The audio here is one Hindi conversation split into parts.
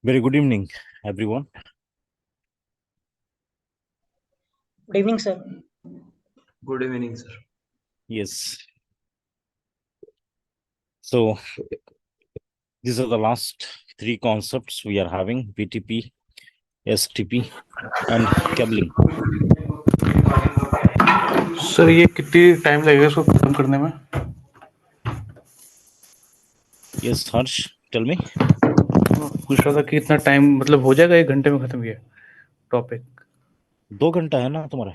Very good evening, everyone. Good evening, sir. Good evening, sir. Yes. So these are the last three concepts we are having: BTP, STP, and cabling. Sir ये कितनी टाइम लगेगा इसको खत्म करने में? Yes, Harsh, tell me. पूछ रहा था कि इतना टाइम मतलब हो जाएगा 1 घंटे में खत्म ये टॉपिक? 2 घंटा है ना तुम्हारा?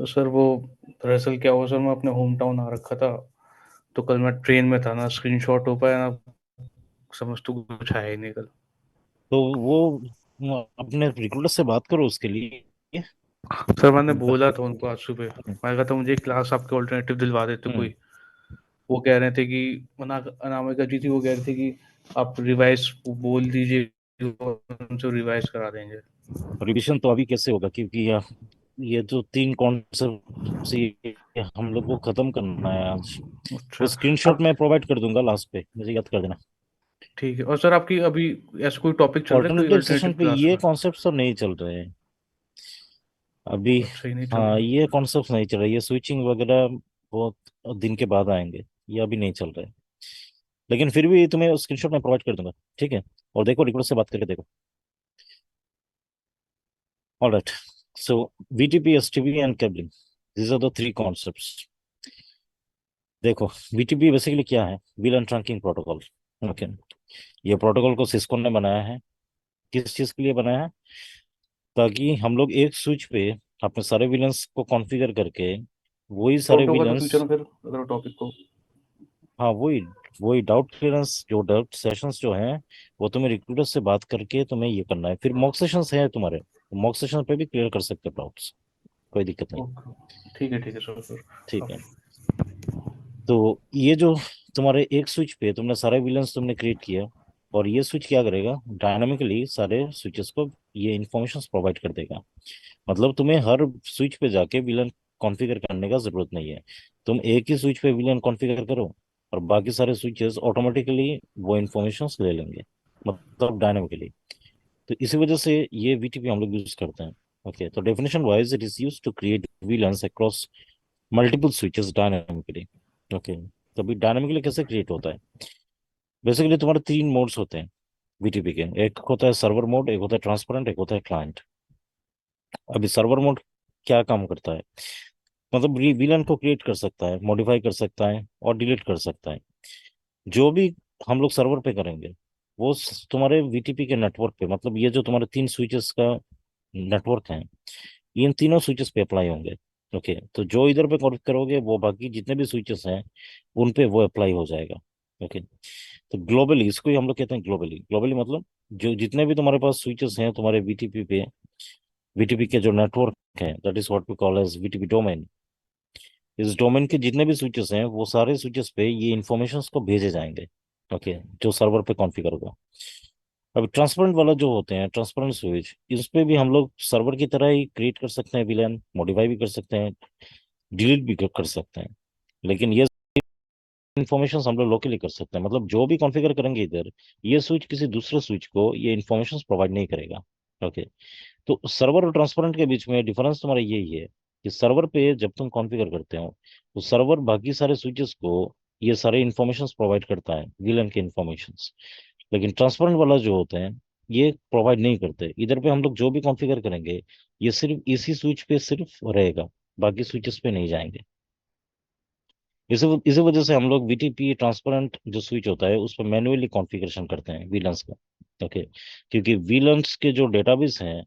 सर वो दरअसल क्या हुआ सर, मैं अपने होम टाउन आ रखा था, तो कल मैं ट्रेन में था, ना स्क्रीनशॉट हो पाया ना समझ, तो कुछ आया ही नहीं कल। तो वो अपने रिक्रूटर से बात करो उसके लिए। सर मैंने बोला था उनको आज सुबह, मैं कहा था मुझे क्लास आपके ऑल्टरनेटिव दिलवा देते कोई। वो कह रहे थे कि अनामिका जी थी, वो कह रहे थे कि आप रिवाइज बोल दीजिए, उनसे रिवाइज करा देंगे। रिविजन तो अभी कैसे होगा, क्योंकि ये जो तीन कॉन्सेप्ट हम लोग को खत्म करना है आज। वो अच्छा स्क्रीनशॉट आप, मैं प्रोवाइड कर दूंगा लास्ट पे, मुझे याद कर देना। ठीक है। और सर आपकी अभी ऐसा कोई टॉपिक चल रहा है कोई ऑल्टरनेटिव सेशन अल्टरनेटिव पे क्लास ये में? कॉन्सेप्ट तो नहीं चल रहे हैं अभी। अच्छा, ही नहीं चल हाँ, रहा। ये कॉन्सेप्ट नहीं चल रहा, ये स्विचिंग वगैरह बहुत दिन के बाद आएंगे, ये अभी नहीं चल रहे। लेकिन फिर भी तुम्हें स्क्रीनशॉट मैं प्रोवाइड कर दूंगा, ठीक है? और देखो, रिक्रूटर से बात करके देखो। All right. So BTP, STP and cabling, these are the three concepts. देखो, बीटीपी बेसिकली क्या है? VLAN and trunking protocol. Okay, ये प्रोटोकॉल को सिस्को ने बनाया है। किस चीज के लिए बनाया है? ताकि हम लोग एक स्विच पे अपने सारे विलन्स को कॉन्फ़िगर करके वही सारे डाउट होगा तो विलन्स। फ्यूचर में फिर अगर टॉपिक को। हाँ, वही वही डाउट क्लियरेंस, जो डाउट सेशंस जो हैं, वो तुम्हें रिक्रूटर से बात करके तुम्हें ये करना है। फिर मॉक सेशंस हैं तुम्हारे, मॉक सेशन पे भी क्लियर कर सकते हो डाउट्स, कोई दिक्कत नहीं। ओके, ठीक है सर सर। ठीक है। तो ये जो तुम्हारे एक स्विच पे तुमने सारे विलन्स तुमने क्रिएट किया, और ये स्विच क्या करेगा? डायनामिकली सारे स्विचेस को ये इंफॉर्मेशन प्रोवाइड कर देगा। मतलब तुम्हें हर स्विच पे जाके विलन कॉन्फ़िगर करने का जरूरत नहीं है। तुम एक ही स्विच पे विलन कॉन्फ़िगर करो, और बाकी सारे स्विचेस ऑटोमेटिकली वो इंफॉर्मेशंस ले लेंगे, मतलब डायनामिकली। तो इसी वजह से ये वीटीपी हम लोग यूज करते हैं। ओके, तो definition wise it is use to create VLANs across multiple switches dynamically. Okay, तो अभी डायनामिकली कैसे क्रिएट होता है? बेसिकली तुम्हारे तीन मोड्स होते हैं वीटीपी के। एक होता है सर्वर मोड, एक होता है ट्रांसपेरेंट, एक होता है क्लाइंट। अभी सर्वर मोड क्या काम करता है? मतलब विलन को क्रिएट कर सकता है, मॉडिफाई कर सकता है, और डिलीट कर सकता है। जो भी हम लोग सर्वर पे करेंगे, वो तुम्हारे वीटीपी के नेटवर्क पे, मतलब ये जो तुम्हारे तीन स्विचेस का नेटवर्क है, इन तीनों स्विचेस पे अप्लाई होंगे। ओके, तो जो इधर पे कनेक्ट करोगे, वो बाकी जितने भी स्विचेस हैं उन पे वो अप्लाई हो जाएगा। ओके, तो ग्लोबली इसको ही हम लोग कहते हैं ग्लोबली। ग्लोबली मतलब जो जितने भी तुम्हारे पास स्विचेस हैं तुम्हारे वीटीपी पे, वीटीपी के जो नेटवर्क है, that is what we call as VTP domain. इस डोमेन के जितने भी स्विचेस हैं, वो सारे स्विचेस पे ये इंफॉर्मेशंस को भेजे जाएंगे। ओके, जो सर्वर पे कॉन्फ़िगर होगा। अब ट्रांसपेरेंट वाला जो होते हैं, ट्रांसपेरेंट स्विच, इस पे भी हम लोग सर्वर की तरह ही क्रिएट कर सकते हैं विलन, मॉडिफाई भी कर सकते हैं, डिलीट भी कर सकते हैं। लेकिन ये इन्फॉर्मेशन हम लोग लोकली कर सकते हैं, मतलब जो भी कॉन्फ़िगर करेंगे इधर, ये स्विच किसी दूसरे स्विच को ये इन्फॉर्मेशन प्रोवाइड नहीं करेगा। ओके, तो सर्वर और ट्रांसपेरेंट के बीच में डिफरेंस तुम्हारा यही है कि सर्वर पे जब तुम कॉन्फ़िगर करते हो, तो सर्वर बाकी सारे स्विचेस को ये सारे इन्फॉर्मेशंस प्रोवाइड करता है, विलन के इन्फॉर्मेशंस। लेकिन ट्रांसपेरेंट वाला जो होते हैं, ये प्रोवाइड नहीं करते। इधर पे हम लोग जो भी कॉन्फ़िगर करेंगे, ये सिर्फ इसी स्विच पे सिर्फ रहेगा, बाकी स्विचेस पे नहीं जाएंगे। इसी वजह से हम लोग वीटीपी ट्रांसपेरेंट जो स्विच होता है, उस पर मैन्युअली कॉन्फ़िगरेशन करते हैं विलन्स का। ओके, क्योंकि विलन्स के जो डेटाबेस हैं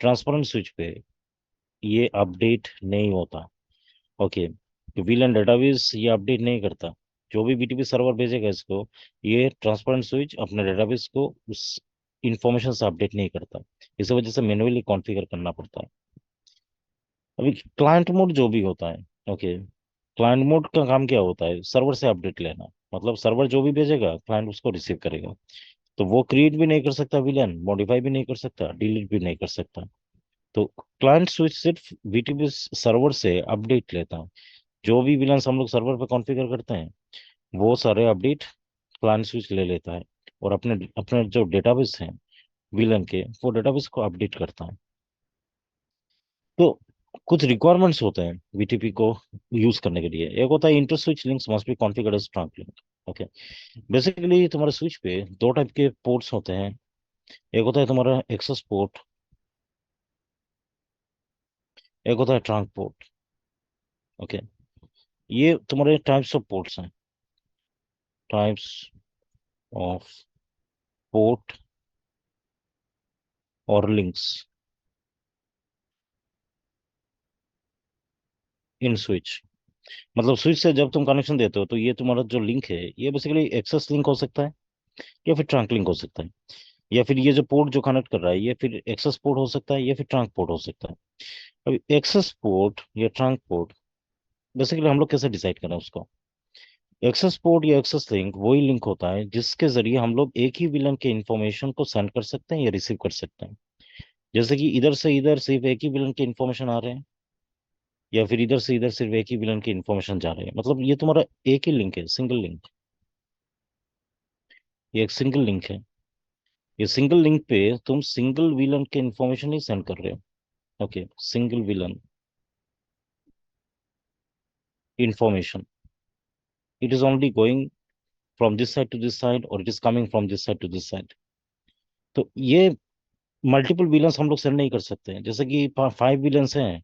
ट्रांसपेरेंट स्विच पे, ये अपडेट नहीं होता। ओके, तो विलन डेटाबेस ये अपडेट नहीं करता। जो भी बीटीपी सर्वर भेजेगा इसको, ये ट्रांसपेरेंट स्विच अपने डेटाबेस को उस इंफॉर्मेशन से अपडेट नहीं करता। इस वजह से मैन्युअली कॉन्फ़िगर करना पड़ता है। अभी क्लाइंट मोड जो भी होता है, ओके, क्लाइंट मोड का काम क्या होता है? सर्वर से अपडेट लेना। मतलब सर्वर जो भी भेजेगा, क्लाइंट उसको रिसीव करेगा। तो वो क्रिएट भी नहीं कर सकता विलन, मॉडिफाई भी नहीं कर सकता, डिलीट भी नहीं कर सकता। तो क्लाइंट स्विच सिर्फ बीटीपी सर्वर से अपडेट लेता है। जो भी विलन्स हम लोग सर्वर पे कॉन्फ़िगर करते हैं, वो सारे अपडेट क्लाइंट स्विच ले लेता है। और अपने अपने जो डेटाबेस हैं विलन के, वो डेटाबेस को अपडेट करता है। तो कुछ रिक्वायरमेंट्स होते हैं वीटीपी को यूज करने के लिए। एक होता है inter switch links must be configured as trunk link. Okay, basically तुम्हारे स्विच पे दो टाइप के पोर्ट्स होते हैं। एक होता है तुम्हारा एक्सेस पोर्ट, एक होता है ट्रंक पोर्ट। ओके, ये तुम्हारे टाइप्स ऑफ पोर्ट्स हैं, टाइप्स ऑफ पोर्ट और लिंक्स इन स्विच। मतलब स्विच से जब तुम कनेक्शन देते हो तो ये तुम्हारा जो लिंक है ये बेसिकली एक्सेस लिंक हो सकता है या फिर ट्रंक लिंक हो सकता है, या फिर ये जो पोर्ट जो कनेक्ट कर रहा है ये फिर एक्सेस पोर्ट हो सकता है या फिर ट्रंक पोर्ट हो सकता है। अभी एक्सेस पोर्ट या ट्रंक पोर्ट बेसिकली हम लोग कैसे डिसाइड करें उसको? एक्सेस पोर्ट या एक्सेस लिंक वही लिंक होता है जिसके जरिए हम लोग एक ही विलन के इंफॉर्मेशन को सेंड कर सकते हैं या रिसीव कर सकते हैं। जैसे कि इधर से इधर सिर्फ एक ही विलन के इंफॉर्मेशन आ रहे हैं, या फिर इधर से इधर सिर्फ एक ही विलन के इंफॉर्मेशन जा रहे हैं। मतलब ये तुम्हारा एक ही लिंक है, सिंगल लिंक। ये एक सिंगल लिंक है। ये सिंगल लिंक पे तुम सिंगल विलन के इंफॉर्मेशन ही सेंड कर रहे हो। Okay, single VLAN information, it is only going from this side to this side और it is coming from this side to this side. तो ये मल्टीपल विलन्स हम लोग सेंड नहीं कर सकते हैं। जैसे कि 5 विलन्स हैं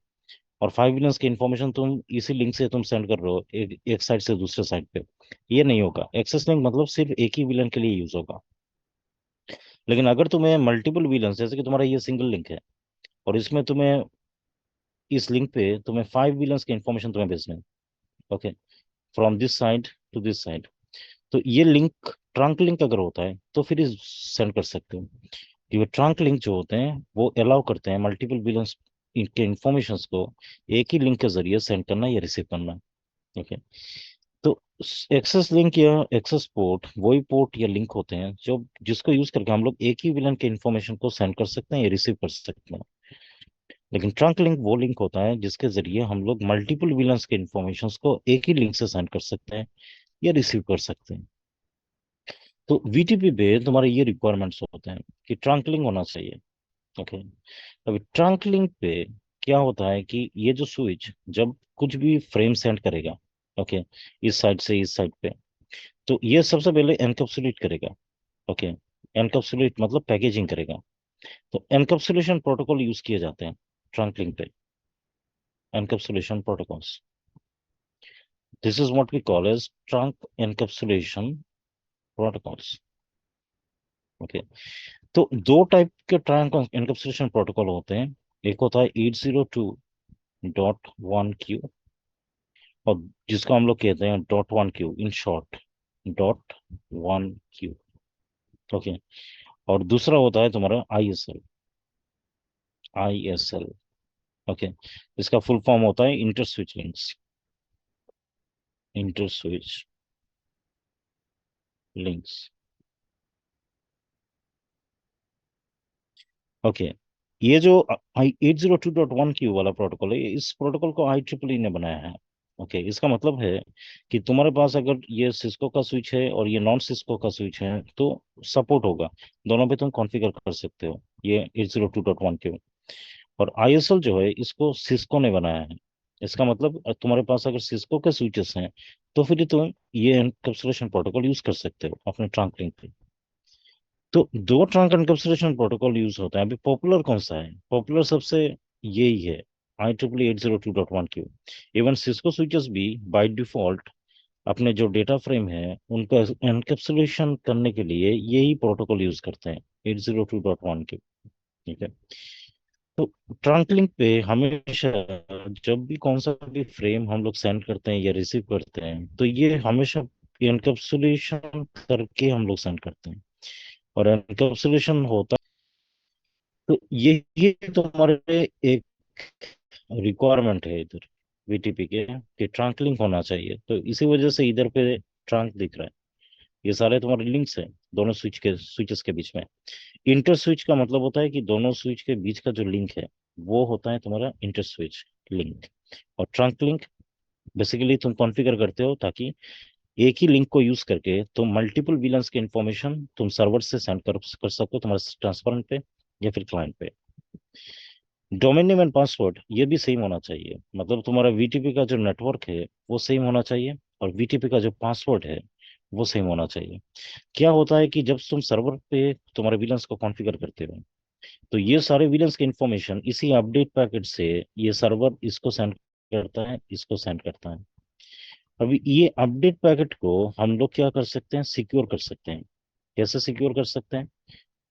और 5 विलन्स की इंफॉर्मेशन तुम इसी लिंक से तुम सेंड कर रहे हो एक साइड से दूसरे साइड पे, ये नहीं होगा। एक्सेस लिंक मतलब सिर्फ एक ही विलन के लिए यूज होगा। लेकिन अगर तुम्हें मल्टीपल विलन्स, जैसे कि तुम्हारा ये सिंगल लिंक है और इसमें तुम्हें इस लिंक पे तुम्हें 5 विलन्स की इंफॉर्मेशन तुम्हें भेजनी है, okay, from this side to this side, तो ये लिंक ट्रंक लिंक अगर होता है तो फिर सेंड कर सकते हो। ये ट्रंक लिंक जो होते हैं वो अलाउ करते हैं मल्टीपल विलन्स के इंफॉर्मेशन को एक ही लिंक के जरिए सेंड करना या रिसीव करना। ओके, तो एक्सेस लिंक या एक्सेस पोर्ट वही पोर्ट या लिंक होते हैं जो जिसको यूज करके हम लोग एक ही विलन के इंफॉर्मेशन को सेंड कर सकते हैं या रिसीव कर सकते हैं। लेकिन ट्रंक लिंक वो लिंक होता है जिसके जरिए हम लोग मल्टीपल विलन्स के इंफॉर्मेशन को एक ही लिंक से सेंड कर सकते हैं या रिसीव कर सकते हैं। तो वीटीपी पे तुम्हारे ये रिक्वायरमेंट्स होते हैं कि ट्रंक लिंक होना चाहिए। ओके, अभी ट्रंक लिंक पे क्या होता है कि ये जो स्विच जब कुछ भी फ्रेम सेंड करेगा, ओके, इस साइड से इस साइड पे, तो ये सबसे पहले एनकैप्सुलेट करेगा। ओके, एनकैप्सुलेट मतलब पैकेजिंग करेगा। तो एनकैप्सुलेशन प्रोटोकॉल यूज किए जाते हैं ट्रंक लिंक पे, encapsulation protocols. This is what we call as trunk encapsulation protocols. Okay, तो दो टाइप के ट्रंक एनकैप्सुलेशन प्रोटोकॉल होते हैं। एक होता है 802.1q और जिसको हम लोग कहते हैं .1q in short, .1q। Okay, और दूसरा होता है तुम्हारा ISL, ISL। ओके, इसका फुल फॉर्म होता है inter switch links, inter switch links. Okay, ये जो 802.1q वाला प्रोटोकॉल है, इस प्रोटोकॉल को IEEE ने बनाया है। ओके, इसका मतलब है कि तुम्हारे पास अगर ये सिस्को का स्विच है और ये नॉन सिस्को का स्विच है तो सपोर्ट होगा, दोनों पे तुम कॉन्फ़िगर कर सकते हो ये 802.1q। और ISL जो है इसको सिस्को ने बनाया है। इसका मतलब तुम्हारे पास अगर सिस्को के स्विचेस हैं तो फिर तुम ये एनकैप्सुलेशन प्रोटोकॉल यूज कर सकते हो अपने ट्रंक लिंक पे। तो दो ट्रंक एनकैप्सुलेशन प्रोटोकॉल यूज होता है। अभी पॉपुलर कौन सा है? पॉपुलर सबसे यही है, IEEE 802.1q। Even Cisco switches भी बाय डिफॉल्ट अपने जो डेटा फ्रेम है उनको एनकैप्सुलेशन करने के लिए यही प्रोटोकॉल यूज करते हैं, 802.1q। ठीक है, तो ट्रंक लिंक पे हमेशा जब भी कौन सा भी फ्रेम हम लोग सेंड करते हैं या रिसीव करते हैं तो ये हमेशा एनकैप्सुलेशन करके हम लोग सेंड करते हैं। और एनकैप्सुलेशन होता, तो ये तुम्हारे एक रिक्वायरमेंट है इधर वीटीपी के कि ट्रंक लिंक होना चाहिए। तो इसी वजह से इधर पे ट्रंक दिख रहा है। ये सारे तुम्हारे लिंक्स हैं दोनों स्विचेस के बीच में। इंटर स्विच का मतलब होता है कि दोनों स्विच के बीच का जो लिंक है वो होता है तुम्हारा इंटर स्विच लिंक। और ट्रंक लिंक बेसिकली तुम कॉन्फ़िगर करते हो ताकि एक ही लिंक को यूज करके तुम मल्टीपल विलेंस के इंफॉर्मेशन तुम सर्वर से सेंड कर सकते हो तुम्हारे ट्रांसपेरेंट पे या फिर क्लाइंट पे। डोमेन नेम एंड पासवर्ड ये भी सेम होना चाहिए, मतलब तुम्हारा वीटीपी का जो नेटवर्क है वो सेम होना चाहिए, और वीटीपी का जो पासवर्ड है वो सेम होना चाहिए। क्या होता है कि जब तुम सर्वर पे तुम्हारे विलेंस को कॉन्फ़िगर करते हो, तो ये सारे विलेंस के इंफॉर्मेशन इसी अपडेट पैकेट से ये सर्वर इसको सेंड करता है, इसको सेंड करता है। अभी ये अपडेट पैकेट को हम लोग क्या कर सकते हैं, सिक्योर कर सकते हैं। कैसे सिक्योर कर सकते हैं?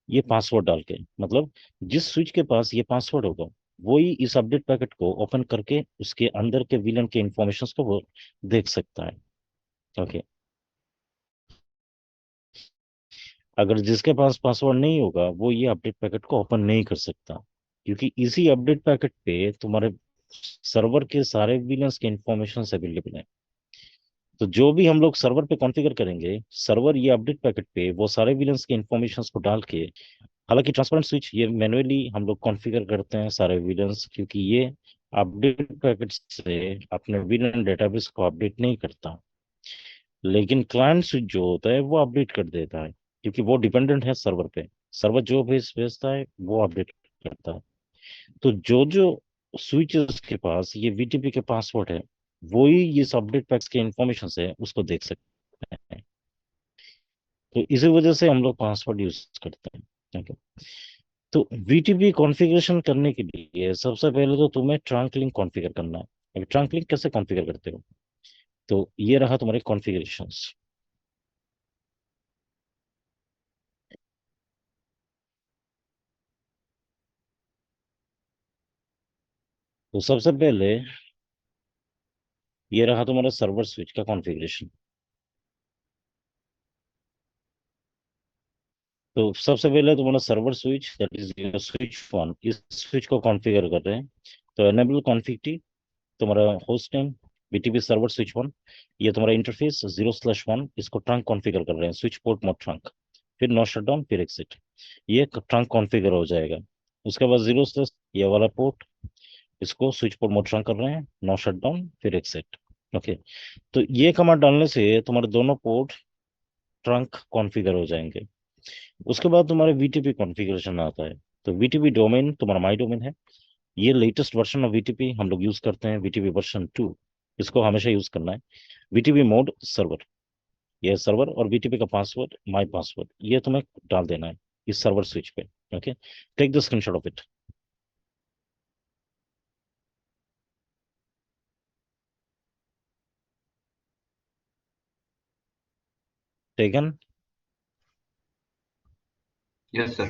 ये पासवर्ड डाल के, मतलब जिस स्विच के पास ये पासवर्ड होगा वो ही इस अपडेट पैकेट को ओपन करके उसके अंदर के विलन के इंफॉर्मेशन को वो देख सकता है। ओके। अगर जिसके पास पासवर्ड नहीं होगा वो ये अपडेट पैकेट को ओपन नहीं कर सकता, क्योंकि इसी अपडेट पैकेट पे तुम्हारे सर्वर के सारे विलन्स के इंफॉर्मेशन अवेलेबल है। तो जो भी हम लोग सर्वर पे कॉन्फ़िगर करेंगे, सर्वर ये अपडेट पैकेट पे वो सारे विलन्स के इंफॉर्मेशन को डाल के, हालांकि ट्रांसपेरेंट स्विच ये मैनुअली हम लोग कॉन्फ़िगर करते हैं सारे विलन्स, क्योंकि ये अपडेट पैकेट से अपने विलन डेटाबेस को अपडेट नहीं करता। लेकिन क्लाइंट स्विच जो होता है वो अपडेट कर देता है, क्योंकि वो डिपेंडेंट है सर्वर पे। सर्वर जो भेजता है वो अपडेट करता है। तो जो जो स्विचेस के पास ये वीटीपी के पासवर्ड है वो ही इस अपडेट पैक्स के इंफॉर्मेशन से उसको देख सकते हैं। तो इसी वजह से हम लोग पासवर्ड यूज करते हैं। ठीक है। तो वीटीपी कॉन्फ़िगरेशन करने के लिए सबसे पहले तो तुम्हें ट्रंक लिंक कॉन्फ़िगर करना है। अब ट्रंक लिंक कैसे कॉन्फ़िगर करते हो? तो ये रहा तुम्हारे कॉन्फ़िगरेशंस। तो सबसे पहले ये रहा तुम्हारा सर्वर स्विच का कॉन्फ़िगरेशन। तो सबसे पहले तुम्हारा server switch, that is your switch one, इस स्विच को कॉन्फ़िगर कर रहे हैं। तो एनेबल कॉन्फ़िग, तुम्हारा host name BTP server switch one, ये तुम्हारा इंटरफेस 0/1, इसको ट्रंक कॉन्फ़िगर कर रहे हैं, स्विच पोर्ट मोड ट्रंक। फिर नो शटडाउन फिर एग्जिट, ये ट्रंक कॉन्फ़िगर हो जाएगा। उसके बाद 0/, ये वाला पोर्ट, इसको स्विच पोर्ट मोड ट्रंक कर रहे हैं, नो शटडाउन फिर एग्जिट। ओके। तो ये कमांड डालने से तुम्हारे दोनों पोर्ट ट्रंक कॉन्फ़िगर हो जाएंगे। उसके बाद तुम्हारे वीटीपी कॉन्फ़िगरेशन आता है। तो वीटीपी डोमेन तुम्हारा माई डोमेन है, ये लेटेस्ट वर्जन ऑफ वीटीपी हम लोग यूज करते हैं, वीटीपी वर्जन 2, इसको हमेशा यूज करना है। वीटीपी मोड सर्वर, ये सर्वर, और वीटीपी का पासवर्ड माई पासवर्ड ये तुम्हें डाल देना है इस सर्वर स्विच पे। Okay. Take the screenshot of it. Taken. Yes, sir.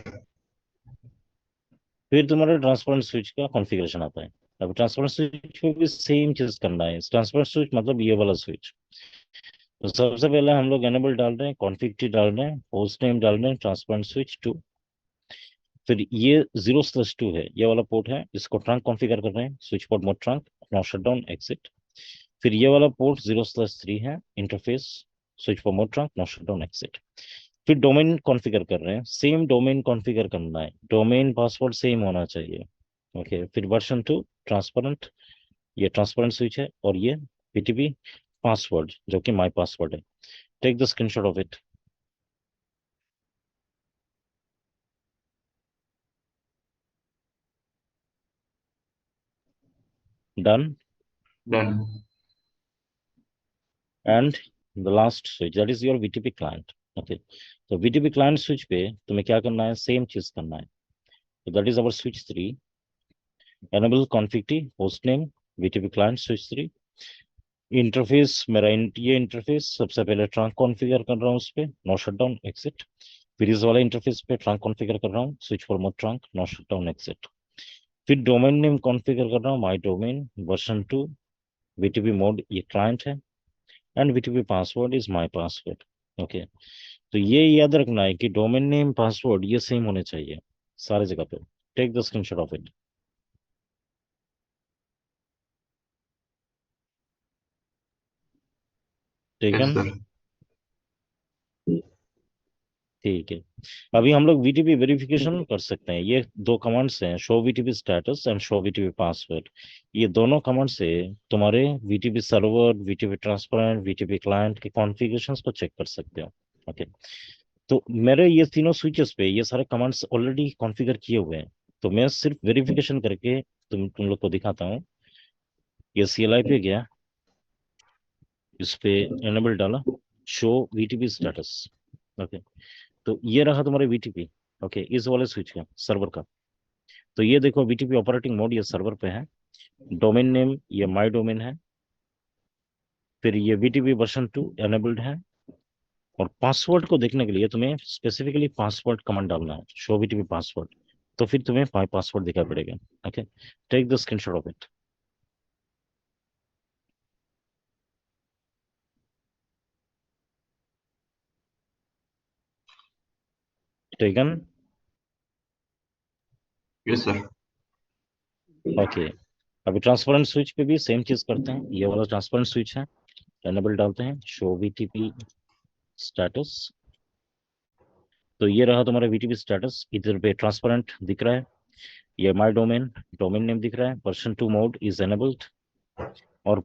फिर तुम्हारा ट्रांसपेरेंट स्विच का कॉन्फ़िगरेशन आता है। अब ट्रांसपेरेंट स्विच पे भी सेम चीज करना है। ट्रांसपेरेंट स्विच मतलब ये वाला स्विच। तो सबसे पहले हम लोग एनेबल डाल रहे हैं, कॉन्फ़िग टी डाल रहे हैं, होस्ट नेम डाल रहे हैं, ट्रांसपेरेंट स्विच 2। फिर ये 0/2 है, ये वाला पोर्ट है, इसको ट्रंक कॉन्फ़िगर कर रहे हैं, switch port mode trunk, no shutdown exit. फिर ये वाला पोर्ट 0/3 है, interface switch port mode trunk, no shutdown exit. फिर डोमेन कॉन्फ़िगर कर रहे हैं, सेम डोमेन कॉन्फ़िगर करना है, डोमेन पासवर्ड सेम होना चाहिए। ओके। फिर वर्जन 2 ट्रांसपेरेंट, ये ट्रांसपेरेंट स्विच है, और ये पीटीपी पासवर्ड जो कि माई पासवर्ड है। Take the screenshot of it. Done. Done. And the last switch, that is your VTP client. Okay. तो वीटीपी क्लाइंट स्विच पे तुम्हें क्या करना है, सेम चीज करना है। तो that is our switch 3, enable config T, host name VTP client switch 3। Interface मेरा ये इंटरफेस सबसे पहले ट्रंक कॉन्फ़िगर कर रहा हूँ उस पे, नो शटडाउन एग्जिट। फिर इस वाला इंटरफेस पे ट्रंक कॉन्फ़िगर कर रहा हूँ, switch for mode trunk, no shutdown exit. फिर डोमेन नेम कॉन्फ़िगर कर रहा हूँ, my domain version 2, VTP mode ये क्लाइंट है, and VTP password is my password. Okay. तो ये याद रखना है कि डोमेन नेम पासवर्ड ये सेम होने चाहिए सारे जगह पे। Take the screenshot of it. Yes, taken. sir. ठीक है, अभी हम लोग वीटीपी वेरिफिकेशन कर सकते हैं। ये दो कमांड्स हैं, show VTP status and show VTP password. ये दोनों कमांड से तुम्हारे VTP server, VTP transparent, VTP client के कॉन्फ़िगरेशंस को चेक कर सकते हो। ओके, तो मेरे ये तीनों स्विचेस पे ये सारे कमांड्स ऑलरेडी कॉन्फ़िगर किए हुए हैं। तो मैं सिर्फ वेरिफिकेशन करके तुम लोग को दिखाता हूँ। ये CLI पे गया, इस पे एनेबल डाला, शो वीटीपी स्टेटस। ओके, तो ये रहा तुम्हारे वीटीपी। ओके, इस वाले स्विच का, सर्वर का। तो ये देखो, वीटीपी ऑपरेटिंग मोड ये सर्वर पे है, डोमेन नेम ये माई डोमेन है, फिर ये वीटीपी वर्जन 2 एनेबल्ड है। और पासवर्ड को देखने के लिए तुम्हें स्पेसिफिकली पासवर्ड कमांड डालना है, शो वीटीपी पासवर्ड। तो फिर तुम्हें पासवर्ड दिखाई पड़ेगा। Okay, take the screenshot of it. Taken. Yes, sir. Okay, अभी ट्रांसपेरेंट स्विच पे भी सेम चीज करते हैं। ये वाला ट्रांसपेरेंट स्विच है, एनेबल डालते हैं, शो वीटीपी स्टेटस। तो ये रहा तुम्हारा वीटीपी स्टेटस, इधर पे ट्रांसपेरेंट दिख रहा है, ये माय डोमेन, डोमेन नेम दिख रहा है, वर्जन 2 मोड इज एनेबल्ड। और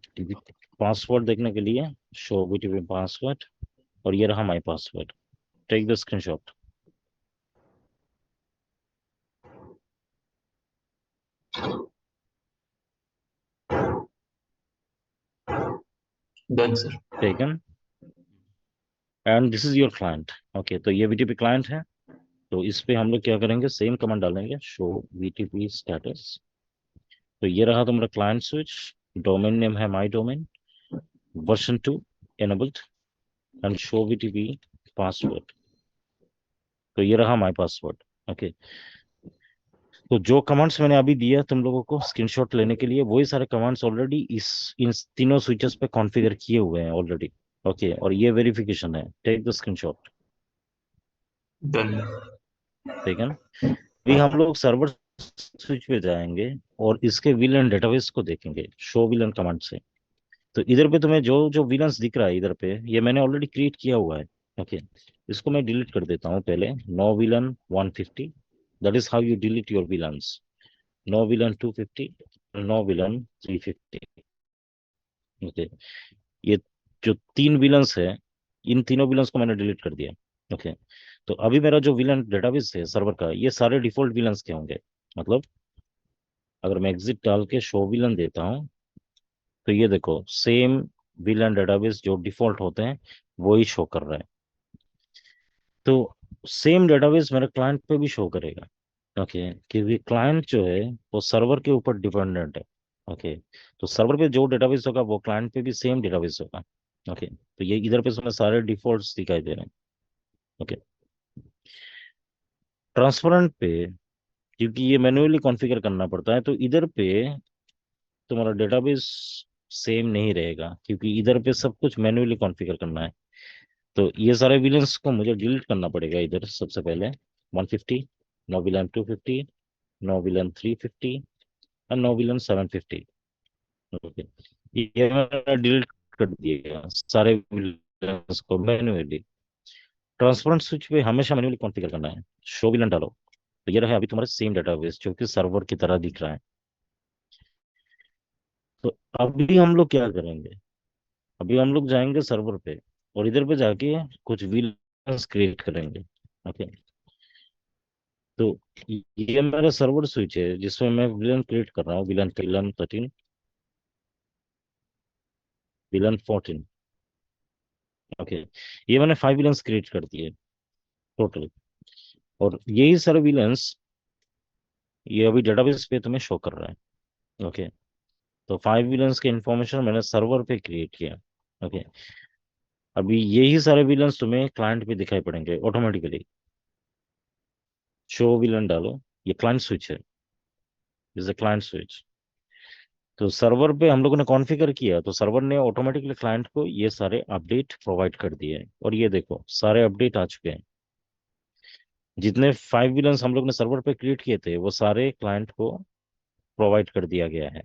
पासवर्ड देखने के लिए शो वीटीपी पासवर्ड, और ये रहा my password. Take the screenshot. Done, sir. Taken, and this is your client. Okay, तो ये वीटीपी क्लाइंट है। तो इस पे हम लोग क्या करेंगे, सेम कमांड डालेंगे, शो वीटीपी स्टेटस। तो ये रहा तुम्हारा क्लाइंट स्विच, डोमेन नेम है my domain, version 2 enabled, and show VTP password. तो ये रहा माय पासवर्ड। ओके, तो जो कमांड्स मैंने अभी दिया तुम लोगों को स्क्रीनशॉट लेने के लिए, वही सारे कमांड्स ऑलरेडी इस इन तीनों स्विचेस पे कॉन्फ़िगर किए हुए हैं ऑलरेडी। ओके, और ये वेरिफिकेशन है, टेक द स्क्रीनशॉट। Done. ठीक है ना? अभी हम लोग सर्वर स्विच पे जाएंगे और इसके विलन डेटाबेस को देखेंगे, शो विलन कमांड से। तो इधर पे तुम्हें जो जो विलन्स दिख रहा है इधर पे, ये मैंने ऑलरेडी क्रिएट किया हुआ है। ओके, इसको मैं डिलीट कर देता हूँ पहले। No VLAN 150, that is how you delete your VLANs. No VLAN 250, no VLAN 350। Okay, ये जो तीन विलन्स है, इन तीनों विलन्स को मैंने डिलीट कर दिया। ओके, तो अभी मेरा जो विलन डेटाबेस है सर्वर का, ये सारे डिफॉल्ट विलन्स के होंगे। मतलब अगर मैं एग्जिट डाल के शो विलन देता हूँ, तो ये देखो सेम विलन डेटाबेस जो डिफॉल्ट होते हैं वही शो कर रहा है। तो सेम डेटाबेस मेरे क्लाइंट पे भी शो करेगा। ओके, क्योंकि क्लाइंट जो है वो सर्वर के ऊपर डिपेंडेंट है। ओके, तो सर्वर पे जो डेटाबेस होगा वो क्लाइंट पे भी सेम डेटाबेस होगा। ओके, तो ये इधर पे तुम्हें सारे डिफॉल्ट्स दिखाई दे रहे हैं। ओके, ट्रांसपेरेंट पे क्योंकि ये मैन्युअली कॉन्फ़िगर करना पड़ता है, तो इधर पे तुम्हारा डेटाबेस सेम नहीं रहेगा, क्योंकि इधर पे सब कुछ मैन्युअली कॉन्फ़िगर करना है। तो ये सारे विलन्स को मुझे डिलीट करना पड़ेगा इधर सबसे पहले। 150, नो विलन 250, नो विलन 350, और नो विलन 750। ओके, ये मैंने डिलीट कर दिया सारे विलन्स को मैन्युअली। ट्रांसपेरेंट स्विच पे हमेशा मैन्युअली कॉन्फ़िगर करना है, शो विलन डालो। तो ये रहा अभी तुम्हारा सेम डेटाबेस जो कि सर्वर की तरह दिख रहा है। तो अभी हम लोग क्या करेंगे, अभी हम लोग जाएंगे सर्वर पे और इधर पे जाके कुछ विलन्स क्रिएट करेंगे। ओके, तो ये मेरा सर्वर स्विच है जिसमें मैं विलन क्रिएट कर रहा हूँ, विलन 13, विलन 14। ओके, ये मैंने 5 विलन्स क्रिएट कर दिए टोटल। और यही सारे विलन्स ये अभी डेटाबेस पे तुम्हें शो कर रहा है। ओके, तो 5 विलन्स के इंफॉर्मेशन मैंने सर्वर पे क्रिएट किया। ओके, अभी यही सारे विलन्स तुम्हें क्लाइंट पे दिखाई पड़ेंगे ऑटोमेटिकली। शो विलन डालो, ये क्लाइंट स्विच है, इज अ क्लाइंट स्विच। तो सर्वर पे हम लोगों ने कॉन्फ़िगर किया, तो सर्वर ने ऑटोमेटिकली क्लाइंट को ये सारे अपडेट प्रोवाइड कर दिए हैं। और ये देखो सारे अपडेट आ चुके हैं। जितने 5 विलन्स हम लोग ने सर्वर पे क्रिएट किए थे वो सारे क्लाइंट को प्रोवाइड कर दिया गया है।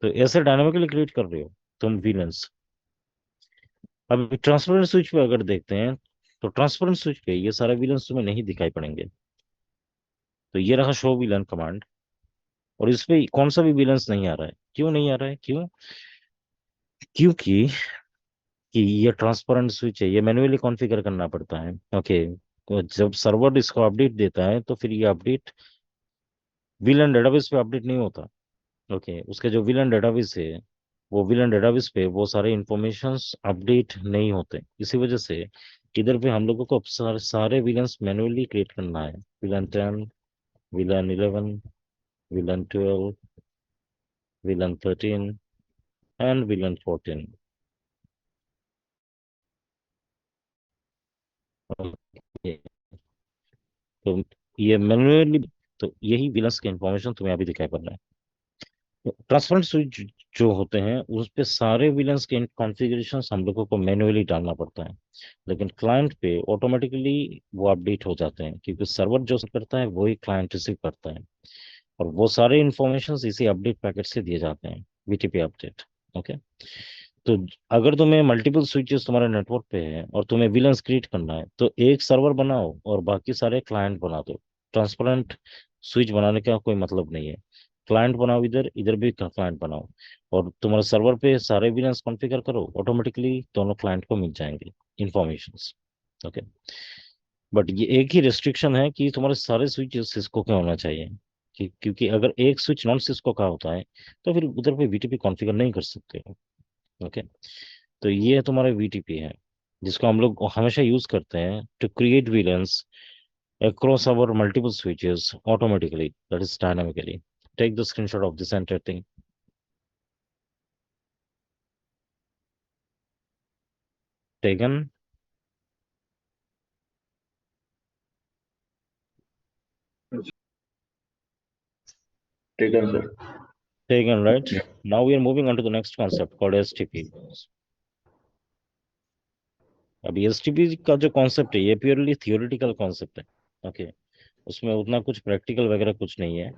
तो ऐसे डायनामिकली क्रिएट कर रहे हो तुम विलन्स। अब ट्रांसपेरेंट स्विच पे अगर देखते हैं, तो ट्रांसपेरेंट स्विच पे ये सारे विलन्स तुम्हें नहीं दिखाई पड़ेंगे। तो ये रहा शो विलन कमांड। और इस पे कौन सा भी विलन्स नहीं आ रहा है। क्यों नहीं आ रहा है? क्यों? क्योंकि कि ये ट्रांसपेरेंट स्विच है, ये मैन्युअली कॉन्फ़िगर करना पड़ता है। ओके। तो जब सर्वर इसको अपडेट देता है तो फिर ये अपडेट विलन डेटाबेस पे अपडेट नहीं होता। ओके, उसके जो विलन डेटाबेस है, वो विलन डेटाबेस पे वो सारे इंफॉर्मेशंस अपडेट नहीं होते। इसी वजह से इधर पे हम लोगों को अब सारे विलन्स मैन्युअली क्रिएट करना है। Villain 10, villain 11, villain 12, villain 13 and villain 14। Okay. तो ये मैन्युअली, तो यही विलन्स के इंफॉर्मेशन तुम्हें अभी दिखाई पड़ रहा है। ट्रांसपेरेंट स्विच जो होते हैं उस पे सारे विलन्स के कॉन्फ़िगरेशन हम लोगों को मैन्युअली डालना पड़ता है। लेकिन क्लाइंट पे ऑटोमेटिकली वो अपडेट हो जाते हैं, क्योंकि सर्वर जो करता है वही क्लाइंट रिसीव करता है। और वो सारे इंफॉर्मेशन इसी अपडेट पैकेट से दिए जाते हैं, वीटीपी अपडेट। ओके। तो अगर तुम्हें मल्टीपल स्विचेस तुम्हारे नेटवर्क पे है और तुम्हें विलन्स क्रिएट करना है, तो एक सर्वर बनाओ और बाकी सारे क्लाइंट बना दो। ट्रांसपेरेंट स्विच बनाने का कोई मतलब नहीं है। क्लाइंट बनाओ, इधर इधर भी क्लाइंट बनाओ, और तुम्हारे सर्वर पे सारे विलन्स कॉन्फ़िगर करो, ऑटोमेटिकली दोनों क्लाइंट को मिल जाएंगे इंफॉर्मेशंस। ओके। बट ये एक ही रेस्ट्रिक्शन है कि तुम्हारे सारे स्विच सिस्को के होना चाहिए। क्योंकि अगर एक स्विच नॉन सिस्को का होता है तो फिर उधर पे वीटीपी कॉन्फ़िगर नहीं कर सकते हो। ओके। तो ये तुम्हारा वीटीपी है, जिसको हम लोग हमेशा यूज करते हैं to create VLANs across our multiple switches automatically, that is dynamically. Take the screenshot of this entire thing. Taken. taken, sir. Taken, right? Yeah. Now we are moving on to the next concept called STP. अभी एसटीपी का जो कॉन्सेप्ट है ये प्योरली थियोरिटिकल कॉन्सेप्ट है। ओके। उसमें उतना कुछ प्रैक्टिकल वगैरह कुछ नहीं है,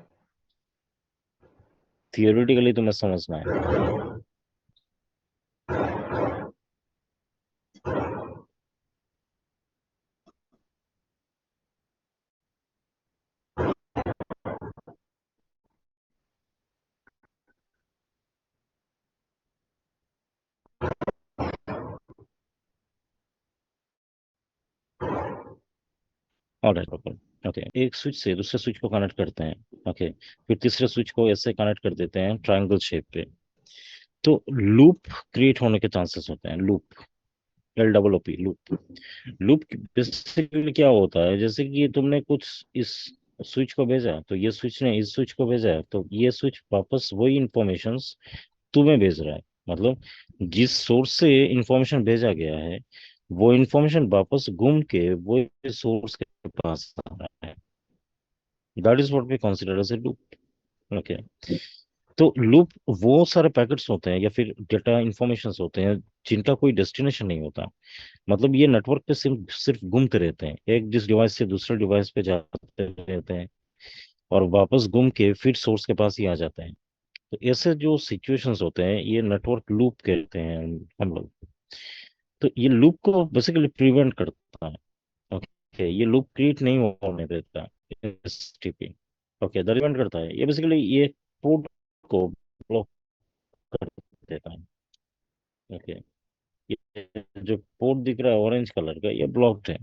थियोरिटिकली तुम्हें समझना है। Alright, okay. ओके, एक स्विच से दूसरे स्विच को कनेक्ट करते हैं। ओके। फिर तीसरे स्विच को ऐसे कनेक्ट कर देते हैं ट्रायंगल शेप पे। तो लूप क्रिएट होने के चांसेस होते हैं। Loop, LOOP, loop. Loop basically क्या होता है, जैसे कि तुमने कुछ इस स्विच को भेजा, तो ये स्विच ने इस स्विच को भेजा है, तो ये स्विच वापस वही इंफॉर्मेशंस तुम्हें भेज रहा है। मतलब जिस सोर्स से इंफॉर्मेशन भेजा गया है, वो इंफॉर्मेशन वापस घूम के वो सोर्स के पास आ रहा है। That is what we consider as a loop. Okay. तो लूप वो सारे पैकेट्स होते हैं या फिर डेटा इंफॉर्मेशन होते हैं जिनका कोई डेस्टिनेशन नहीं होता। मतलब ये नेटवर्क पे सिर्फ सिर्फ घूमते रहते हैं, एक जिस डिवाइस से दूसरे डिवाइस पे जाते रहते हैं, और वापस घूम के फिर सोर्स के पास ही आ जाते हैं। तो ऐसे जो सिचुएशंस होते हैं ये नेटवर्क लूप कहते हैं हम लोग। तो ये लूप को बेसिकली प्रिवेंट करता है। ओके, ये लूप क्रिएट नहीं होने देता एसटीपी। ओके, द प्रिवेंट करता है, ये बेसिकली ये पोर्ट को ब्लॉक कर देता है। ओके। ये जो पोर्ट दिख रहा है ऑरेंज कलर का, ये ब्लॉक्ड है।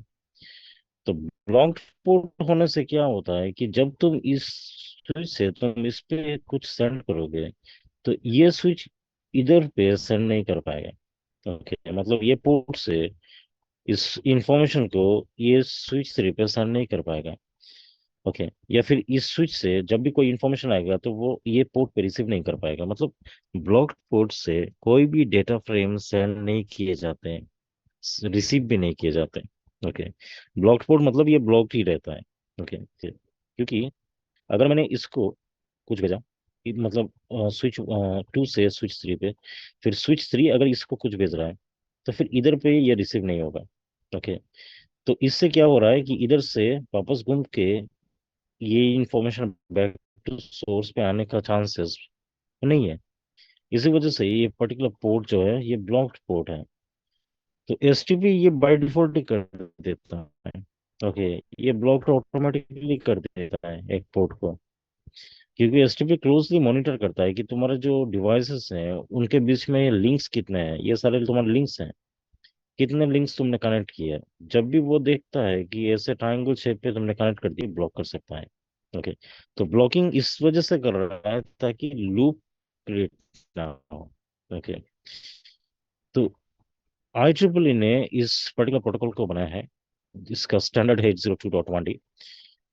तो ब्लॉक्ड पोर्ट होने से क्या होता है कि जब तुम इस स्विच से तुम इस पे कुछ सेंड करोगे, तो ये स्विच इधर पे सेंड नहीं कर पाएगा। ओके, मतलब ये पोर्ट से इस इंफॉर्मेशन को ये स्विच 3 पे सेंड नहीं कर पाएगा। ओके। या फिर इस स्विच से जब भी कोई इंफॉर्मेशन आएगा तो वो ये पोर्ट पे रिसीव नहीं कर पाएगा। मतलब ब्लॉक्ड पोर्ट से कोई भी डेटा फ्रेम सेंड नहीं किए जाते हैं, रिसीव भी नहीं किए जाते हैं। ओके। ब्लॉक्ड पोर्ट मतलब ये ब्लॉक्ड ही रहता है। ओके। क्योंकि अगर मैंने इसको कुछ भेजा, मतलब स्विच 2 से स्विच 3 पे, फिर स्विच 3 अगर इसको कुछ भेज रहा है, तो फिर इधर पे ये रिसीव नहीं होगा। ओके। तो इससे क्या हो रहा है कि इधर से वापस घूम के ये इंफॉर्मेशन बैक टू सोर्स पे आने का चांसेस नहीं है। इसी वजह से ये पर्टिकुलर पोर्ट जो है ये ब्लॉक्ड पोर्ट है। तो एसटीपी ये बाय डिफॉल्ट ही कर देता है। ओके, ये ब्लॉक ऑटोमेटिकली कर देता है एक पोर्ट को, क्योंकि एसटीपी क्लोजली मॉनिटर करता है कि तुम्हारे जो डिवाइसेस हैं उनके बीच में लिंक्स कितने हैं, ये सारे तुम्हारे लिंक्स हैं, कितने लिंक्स तुमने कनेक्ट किए हैं। जब भी वो देखता है कि ऐसे ट्रायंगल शेप पे तुमने कनेक्ट कर दिया, ब्लॉक कर सकता है। ओके, तो ब्लॉकिंग इस वजह से कर रहा है ताकि लूप क्रिएट ना हो। ओके, तो IEEE ने इस पर्टिकुलर प्रोटोकॉल को बनाया है, इसका स्टैंडर्ड है 802.1d।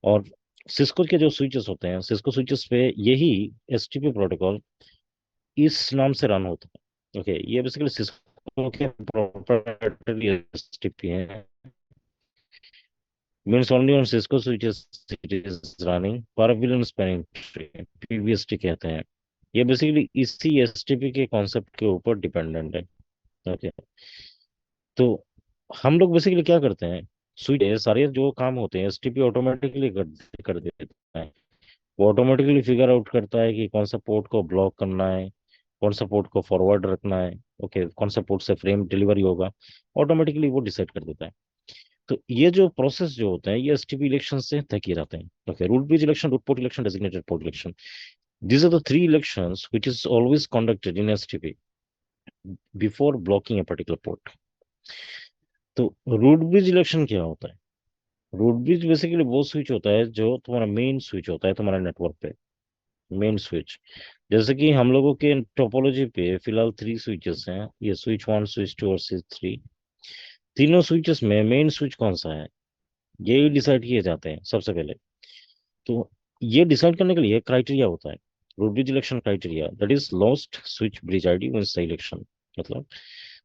और सिस्को के जो स्विचेस होते हैं, सिस्को स्विचेस पे यही एसटीपी प्रोटोकॉल इस नाम से रन होता है। ओके, ये बेसिकली सिस्को के प्रोप्राइटरी एसटीपी है, means only on Cisco switches it is running parallel spanning tree, PBST कहते हैं। ये बेसिकली इसी एसटीपी के कॉन्सेप्ट के ऊपर डिपेंडेंट है। ओके, तो हम लोग बेसिकली क्या करते हैं, स्विच सारे जो काम होते हैं एसटीपी ऑटोमेटिकली कर देता है। वो ऑटोमेटिकली फिगर आउट करता है कि कौन सा पोर्ट को ब्लॉक करना है, कौन सा पोर्ट को फॉरवर्ड रखना है। ओके, कौन सा पोर्ट से फ्रेम डिलीवरी होगा, ऑटोमेटिकली वो डिसाइड कर देता है। तो ये जो प्रोसेस जो होते हैं ये एसटीपी इलेक्शन से तय किए जाते हैं। Okay, root bridge election, root port election, designated port election, these are the three elections which is always conducted in STP before blocking a particular port। तो रूट ब्रिज इलेक्शन क्या होता है? रूट ब्रिज बेसिकली वो स्विच होता है जो तुम्हारा मेन स्विच होता है तुम्हारे नेटवर्क पे, मेन स्विच। जैसे कि हम लोगों के टोपोलॉजी पे फिलहाल 3 स्विचेस हैं, ये स्विच 1, स्विच 2 और स्विच 3। तीनों स्विचेस में मेन स्विच कौन सा है, यही डिसाइड किए जाते हैं सबसे पहले। तो ये डिसाइड करने के लिए क्राइटेरिया होता है, root bridge election criteria, that is lowest switch bridge ID wins the election. मतलब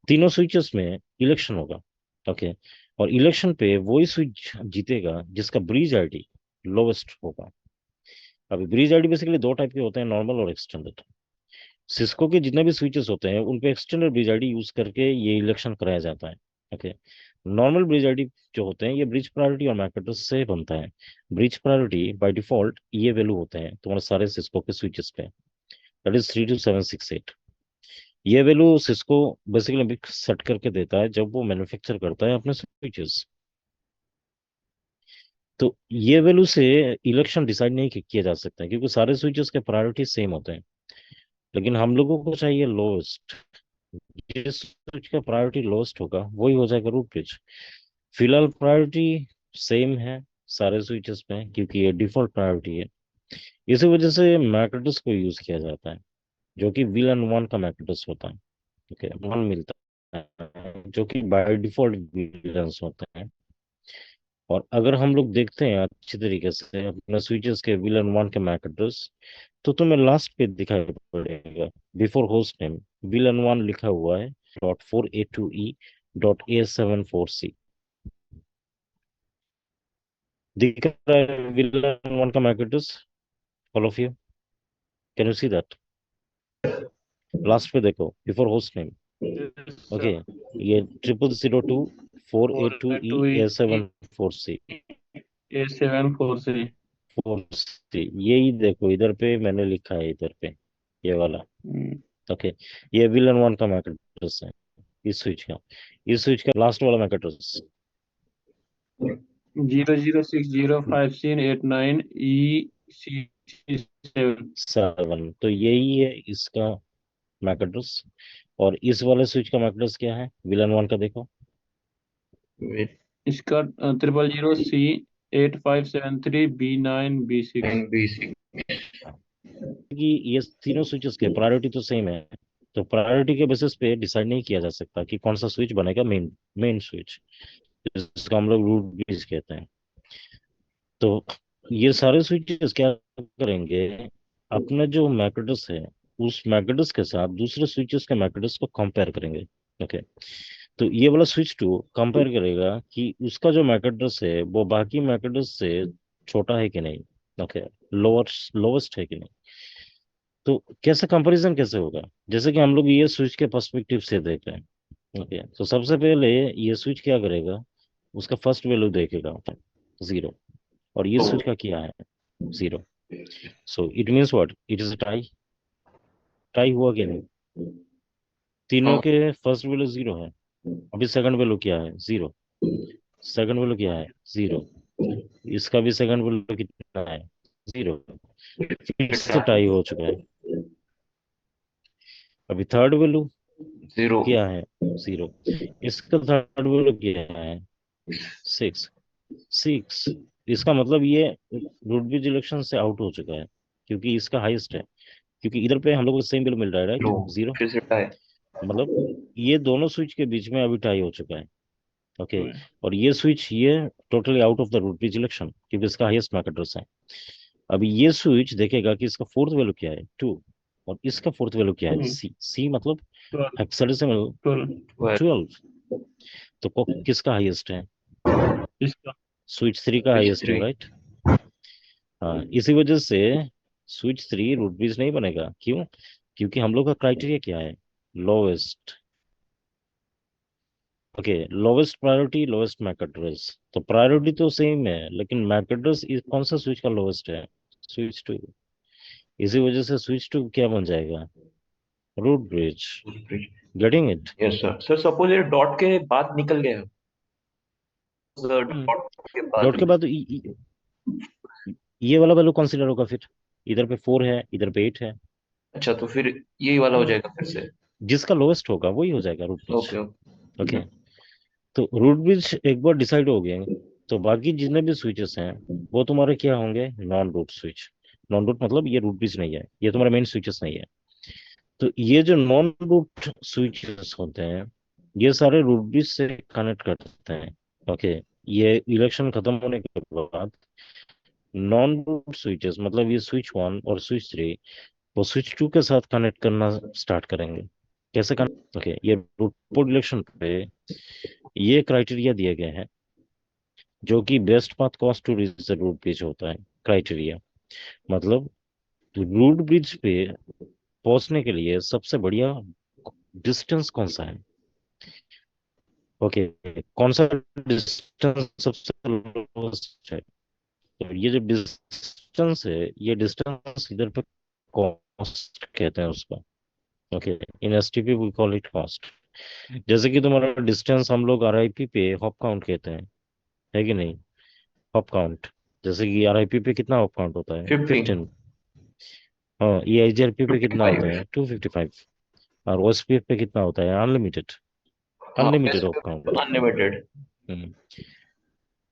तीनों स्विचेस में इलेक्शन होगा। ओके, और इलेक्शन पे वही स्विच जीतेगा जिसका ब्रिज आईडी लोवेस्ट होगा। अभी ब्रिज आईडी बेसिकली दो टाइप के होते हैं, नॉर्मल और एक्सटेंडेड। सिस्को के जितने भी स्विचेस होते हैं उन पे एक्सटेंडेड ब्रिज आईडी यूज करके ये इलेक्शन कराया जाता है। ओके, नॉर्मल ब्रिज आईडी जो होते हैं ये ब्रिज प्रायोरिटी और मैक एड्रेस से बनता है। ब्रिज प्रायोरिटी बाय डिफॉल्ट ये वैल्यू होते हैं तुम्हारे सारे सिस्को के स्विचेस पे, दैट इज 32768। ये वैल्यू सिस्को बेसिकली सेट करके देता है जब वो मैन्युफैक्चर करता है अपने स्विचेस। तो ये वैल्यू से इलेक्शन डिसाइड नहीं किया जा सकता है, क्योंकि सारे स्विचेस के प्रायोरिटी सेम होते हैं। लेकिन हम लोगों को चाहिए लोएस्ट, जिस स्विच का प्रायोरिटी लोएस्ट होगा वही हो जाएगा रूट ब्रिज। फिलहाल प्रायोरिटी सेम है सारे स्विचेस में, क्योंकि ये डिफॉल्ट प्रायोरिटी है। इसी वजह से मैक एड्रेस को यूज किया जाता है, जो कि VLAN 1 का मैक एड्रेस होता है। ओके, 1 मिलता है जो कि बाय डिफॉल्ट VLANs होते हैं। और अगर हम लोग देखते हैं अच्छी तरीके से अपने स्विचेस के VLAN 1 के मैक एड्रेस, तो तुम्हें लास्ट पे दिखाई पड़ेगा बिफोर होस्ट नेम VLAN 1 लिखा हुआ है .4a2e.a74c। दिख रहा है VLAN 1 का MAC address, all of you can you see that? Last पे देखो बिफोर होस्ट नेम। ओके, ये 0002482824C। A743। 4C यही देखो, इधर पे मैंने लिखा है, इधर पे ये वाला। ओके, ये VLAN 1 का मैक एड्रेस है इस स्विच का, इस स्विच का लास्ट वाला मैक एड्रेस 00605089EC7। तो यही है इसका मैक एड्रेस। और इस वाले स्विच का मैक एड्रेस क्या है VLAN 1 का, देखो। इसका 00C8573B9B6। NBC। कि ये तीनों स्विचेस के प्रायोरिटी तो सेम है, तो प्रायोरिटी के बेसिस पे डिसाइड नहीं किया जा सकता कि कौन सा स्विच बनेगा मेन मेन स्विच, जिसका हम लोग रूट ब्रिज कहते हैं। तो ये सारे स्विचेस क्या करेंगे, अपना जो मैक एड्रेस है उस मैक एड्रेस के साथ दूसरे स्विचेस के मैक एड्रेस को कंपेयर करेंगे। ओके, तो ये वाला स्विच टू कंपेयर करेगा कि उसका जो मैक एड्रेस है वो बाकी मैक एड्रेस से छोटा है कि नहीं। ओके, लोअर लोवेस्ट है कि नहीं। तो कैसे कंपैरिजन कैसे होगा, जैसे कि हम लोग ये स्विच के पर्सपेक्टिव से देख रहे हैं। ओके, तो सबसे पहले ये स्विच क्या करेगा, उसका फर्स्ट वैल्यू देखेगा 0, और ये स्विच का क्या है 0। So it means what, it is tie. Tie हुआ कि नहीं, तीनों हाँ। के फर्स्ट वैल्यू 0 है। अभी सेकंड वैल्यू क्या है? 0। सेकंड वैल्यू क्या है? 0। इसका भी सेकंड वैल्यू कितना है? 0। फिर से टाई हो चुका है। अभी थर्ड वैल्यू 0। क्या है? 0। इसका थर्ड वैल्यू क्या है? 6। 6। इसका मतलब ये रूटबी इलेक्शन से आउट हो चुका है, क्योंकि इसका हाईएस्ट है। क्योंकि इधर पे हम लोग को सेम वैल्यू मिल रहा है, राइट? 0 0। फिर से टाई। मतलब ये दोनों स्विच के बीच में अभी टाई हो चुका है। ओके। हम्म, और ये स्विच ये totally out of the root bridge election, क्योंकि इसका हाईएस्ट मैक एड्रेस है। अभी ये स्विच देखेगा कि इसका फोर्थ वैल्यू क्या है? 2। और इसका फोर्थ वैल्यू क्या है? सी। सी मतलब 12 हेक्साडेसिमल 12 12 12। तो किसका हाईएस्ट है? इसका स्विच 3 का स्विच हाईएस्ट है, 3। राइट? हाँ, इसी वजह से स्विच 3 रूट ब्रिज नहीं बनेगा। क्यों? क्योंकि हम लोग का क्राइटेरिया क्या है? Lowest. Okay. Lowest priority, lowest MAC address. तो प्रायोरिटी तो सेम है, लेकिन मैक एड्रेस कौन सा स्विच का लोवेस्ट है? स्विच 2। इसी वजह से स्विच 2 क्या बन जाएगा? Root bridge. Getting it? Yes sir. Sir suppose ये डॉट के बाद निकल गया, डॉट के बाद। डॉट के बाद ये वाला वैल्यू कंसिडर होगा फिर। इधर पे 4 है, इधर पे 8 है। अच्छा, तो फिर यही वाला हो जाएगा फिर से। जिसका लोवेस्ट होगा वही हो जाएगा root bridge. Okay okay. Okay. तो रूट ब्रिज एक बार डिसाइड हो गए, तो बाकी जितने भी स्विचेस हैं वो तुम्हारे क्या होंगे? Non root switch. Non root मतलब ये रूट ब्रिज नहीं है, ये तुम्हारे मेन स्विचेस नहीं है। तो ये जो नॉन रूट स्विचेस होते हैं, ये सारे रूट ब्रिज से कनेक्ट करते हैं। ओके। ये इलेक्शन खत्म होने के बाद नॉन रूट स्विचेस, मतलब ये स्विच 1 और स्विच 3, वो स्विच 2 के साथ कनेक्ट करना स्टार्ट करेंगे। कैसे कनेक्ट? ओके, ये रूट पोर्ट इलेक्शन पे ये क्राइटेरिया दिए गए हैं, जो कि best path cost to reach the root bridge होता है क्राइटेरिया। मतलब रूट ब्रिज पे पहुंचने के लिए सबसे बढ़िया डिस्टेंस कौन सा है? ओके। कौन सा डिस्टेंस सबसे लोएस्ट है? तो ये जो डिस्टेंस है, ये डिस्टेंस इधर पे कॉस्ट कहते हैं उसका। Okay. In STP we call it cost. जैसे कि तुम्हारा डिस्टेंस हम लोग आरआईपी पे हॉप काउंट कहते हैं, है कि नहीं? Hop count. जैसे कि आरआईपी पे कितना हॉप काउंट होता है? 50। 15। हाँ, ये आईजीआरपी पे कितना होता 55। है? 255। और ओएसपीएफ पे कितना होता है? अनलिमिटेड। हाँ, अनलिमिटेड वैसे ऑफ काउंट। अनलिमिटेड।